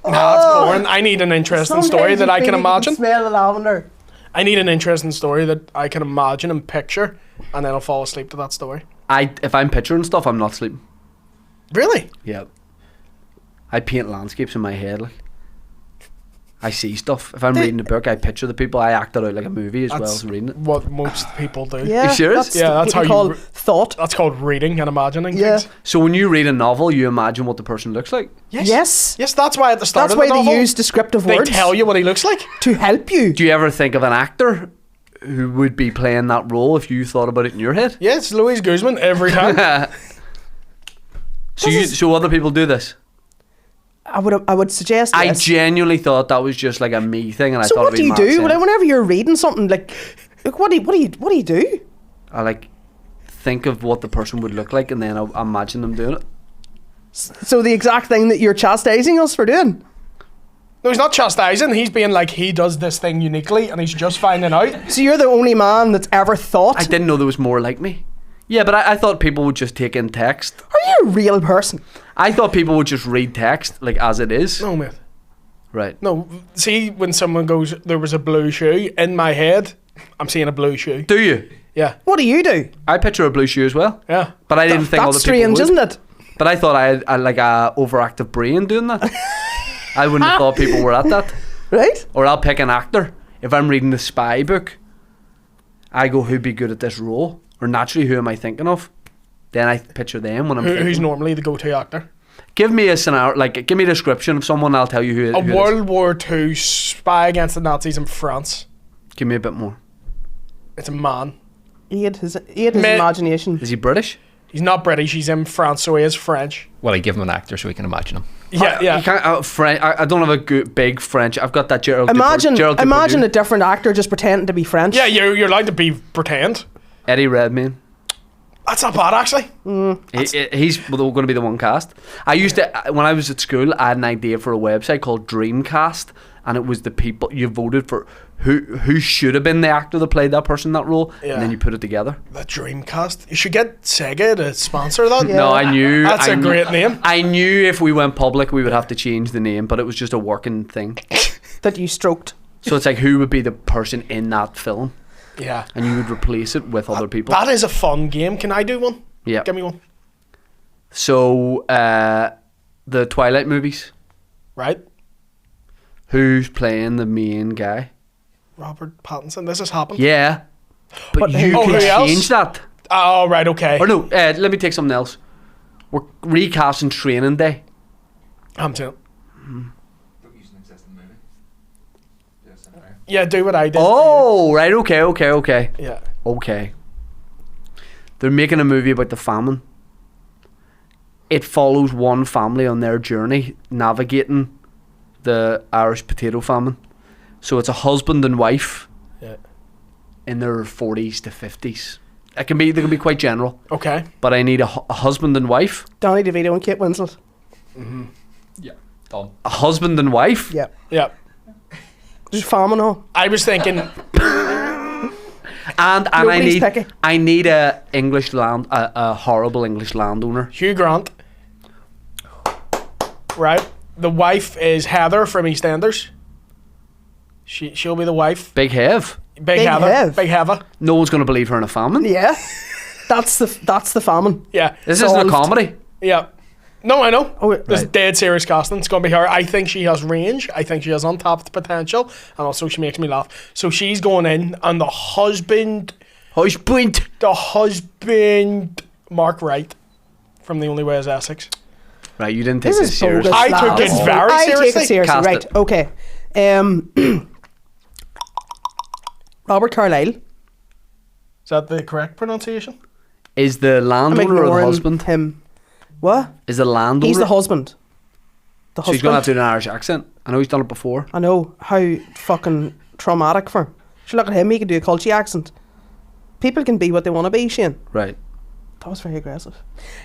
Nah, it's boring. I need an interesting story Sometimes that you I feel can you imagine. smell the lavender. I need an interesting story that I can imagine and picture, and then I'll fall asleep to that story. If I'm picturing stuff, I'm not sleeping. Really? Yeah. I paint landscapes in my head. Like I see stuff. If I'm reading a book, I picture the people. I act it out like a movie as well That's as reading it. what most people do. Yeah. You serious? That's Yeah, that's what how we you call re- thought. That's called reading and imagining Yeah. things. So when you read a novel, you imagine what the person looks like. Yes. Yes, that's why at the start That's of why the they novel, use descriptive they words tell you what he looks like. to help you. Do you ever think of an actor who would be playing that role if you thought about it in your head? Yeah, it's Louise Guzman every time. So other people do this. I would suggest. I Yes. genuinely thought that was just like a me thing, and I So thought what it'd do be you mad do saying. whenever you're reading something like what do you do? I like think of what the person would look like, and then I imagine them doing it. So the exact thing that you're chastising us for doing. No, he's not chastising. He's being like, he does this thing uniquely, and he's just finding out. So you're the only man that's ever thought. I didn't know there was more like me. Yeah, but I thought people would just take in text. Are you a real person? I thought people would just read text like as it is. No, mate. Right. No, see, when someone goes, there was a blue shoe, in my head, I'm seeing a blue shoe. Do you? Yeah, What do you do? I picture a blue shoe as well. yeah. But I didn't think That's other people strange, would. isn't it? But I thought I had like a overactive brain doing that. I wouldn't have thought people were at that. Right? Or I'll pick an actor. If I'm reading the spy book, I go, who'd be good at this role? Or naturally, who am I thinking of? Then I picture them when I'm thinking. Who's normally the go-to actor? Give me a scenario, like give me a description of someone. I'll tell you who. A who it is. World War II spy against the Nazis in France. Give me a bit more. It's a man. He had his Ma- imagination. Is he British? He's not British. He's in France, so he is French. Well, I give him an actor so we can imagine him. Yeah, You yeah. can't. French. I don't have a good, big French. I've got that Gerald. Imagine Gerald imagine Depardieu. a different actor just pretending to be French. Yeah, you're allowed to be pretend. Eddie Redmayne. That's not bad, actually. He's going to be the one cast. I used to, when I was at school, I had an idea for a website called Dreamcast, and it was the people you voted for who should have been the actor that played that person in that role, Yeah. and then you put it together. The Dreamcast. You should get Sega to sponsor that. Yeah. No, I knew. That's I a knew- great name. I knew if we went public, we would have to change the name, but it was just a working thing. That you stroked. So it's like, who would be the person in that film? Yeah. And you would replace it with other people. That is a fun game. Can I do one? Yeah. Give me one. So, the Twilight movies. Right. Who's playing the main guy? Robert Pattinson. This has happened. Yeah. But you who can else? change that. Oh, right, okay. Or no, let me take something else. We're recasting Training Day. I'm too. Don't use an existing movie. Yes, I know. Yeah, do what I did. Oh, right, okay. Yeah. Okay. They're making a movie about the famine. It follows one family on their journey navigating the Irish potato famine. So it's a husband and wife Yeah. in their 40s to 50s. They can be quite general, Okay. but I need a husband and wife. Danny DeVito and Kate Winslet. Yeah, done. A husband and wife. Yeah. Yeah. Just farming on. I was thinking, And Nobody's picky. I need a horrible English landowner. Hugh Grant. Right. The wife is Heather from EastEnders. She'll be the wife. Big Hev. Big Heather. Hev. Big Heather. No one's going to believe her in a famine. Yeah. That's the famine. Yeah. This isn't a Solved. comedy. Yeah. No, I know. Oh, This is right. dead serious casting. It's going to be her. I think she has range. I think she has untapped potential. And also she makes me laugh. So she's going in, and the husband, Mark Wright, from The Only Way is Essex. Right, you didn't take This this, is seriously. bogus. I took it lads. very I seriously. take it seriously. Cast Right. it. Okay. Robert Carlyle. Is that the correct pronunciation? Is the I'm landowner or the ignoring husband? him. What? Is the landowner? He's the husband. The So he's going to have to do an Irish accent. I know he's done it before. I know how fucking traumatic for him. Should look at him. He can do a culture accent. People can be what they want to be, Shane. Right. That was very aggressive.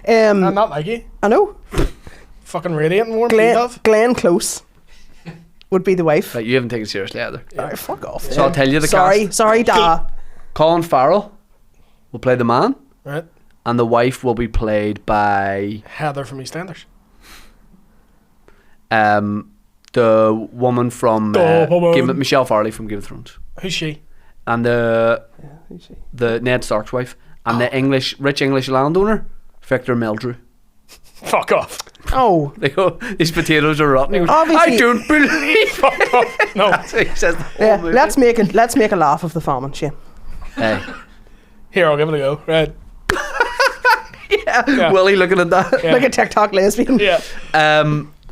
I'm not like you. I know. Fucking radiating warm. Glenn. Glenn Close would be the wife. Right, you haven't taken it seriously either. Alright, fuck off. So I'll tell you the Sorry, cast. sorry, Da. Colin Farrell will play the man, Right. and the wife will be played by Heather from EastEnders. the woman from Michelle Farley from Game of Thrones, Who's she? and Who's she? the Ned Stark's wife, and the rich English landowner, Victor Meldrew. Fuck off. Oh, They go, these potatoes are rotten. He goes, Obviously- I don't believe. Fuck off. No. That's what he says. The whole yeah. movie. Let's make a laugh of the famine, Shane. Hey. Here, I'll give it a go. Right. Yeah. Willie looking at that. Yeah. Like a TikTok lesbian. Yeah.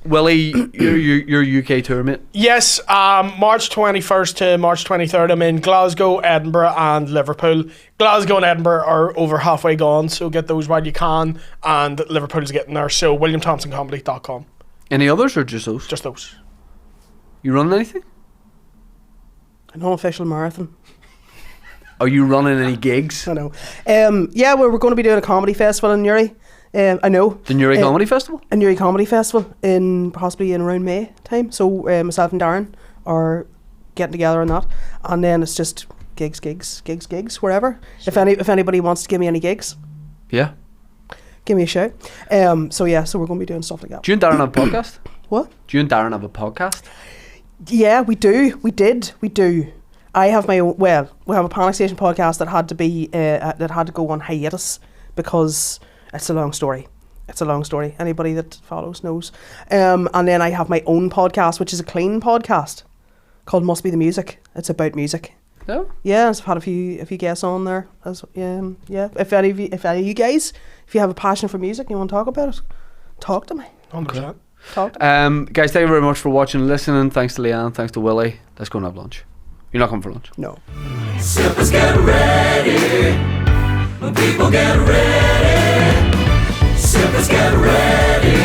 Willie, your UK tour, mate. Yes, March 21st to March 23rd, I'm in Glasgow, Edinburgh, and Liverpool. Glasgow and Edinburgh are over halfway gone, so get those while you can, and Liverpool's getting there, so WilliamThompsonComedy.com. Any others or just those? Just those. You running anything? An unofficial marathon. Are you running any gigs? I know. Yeah, we're going to be doing a comedy festival in Newry. I know. The Newry Comedy Festival? A Newry Comedy Festival possibly in around May time. So myself and Darren are getting together on that, and then it's just gigs wherever. If anybody wants to give me any gigs, Yeah. give me a shout. So we're going to be doing stuff like that. Do you and Darren have a podcast? What? Do you and Darren have a podcast? Yeah, we do. We do. I have my own. Well, we have a Panic Station podcast that had to be that had to go on hiatus because it's a long story. Anybody that follows knows. And then I have my own podcast, which is a clean podcast called Must Be the Music. It's about music. No. Yeah, I've had a few guests on there. Yeah. If any of you guys, if you have a passion for music and you want to talk about it, talk to me. 100%. Talk to me. Guys, thank you very much for watching and listening. Thanks to Lianne. Thanks to Willie. Let's go and have lunch. You're not coming for lunch. No. Sippers get ready. When people get ready. Sippers get ready.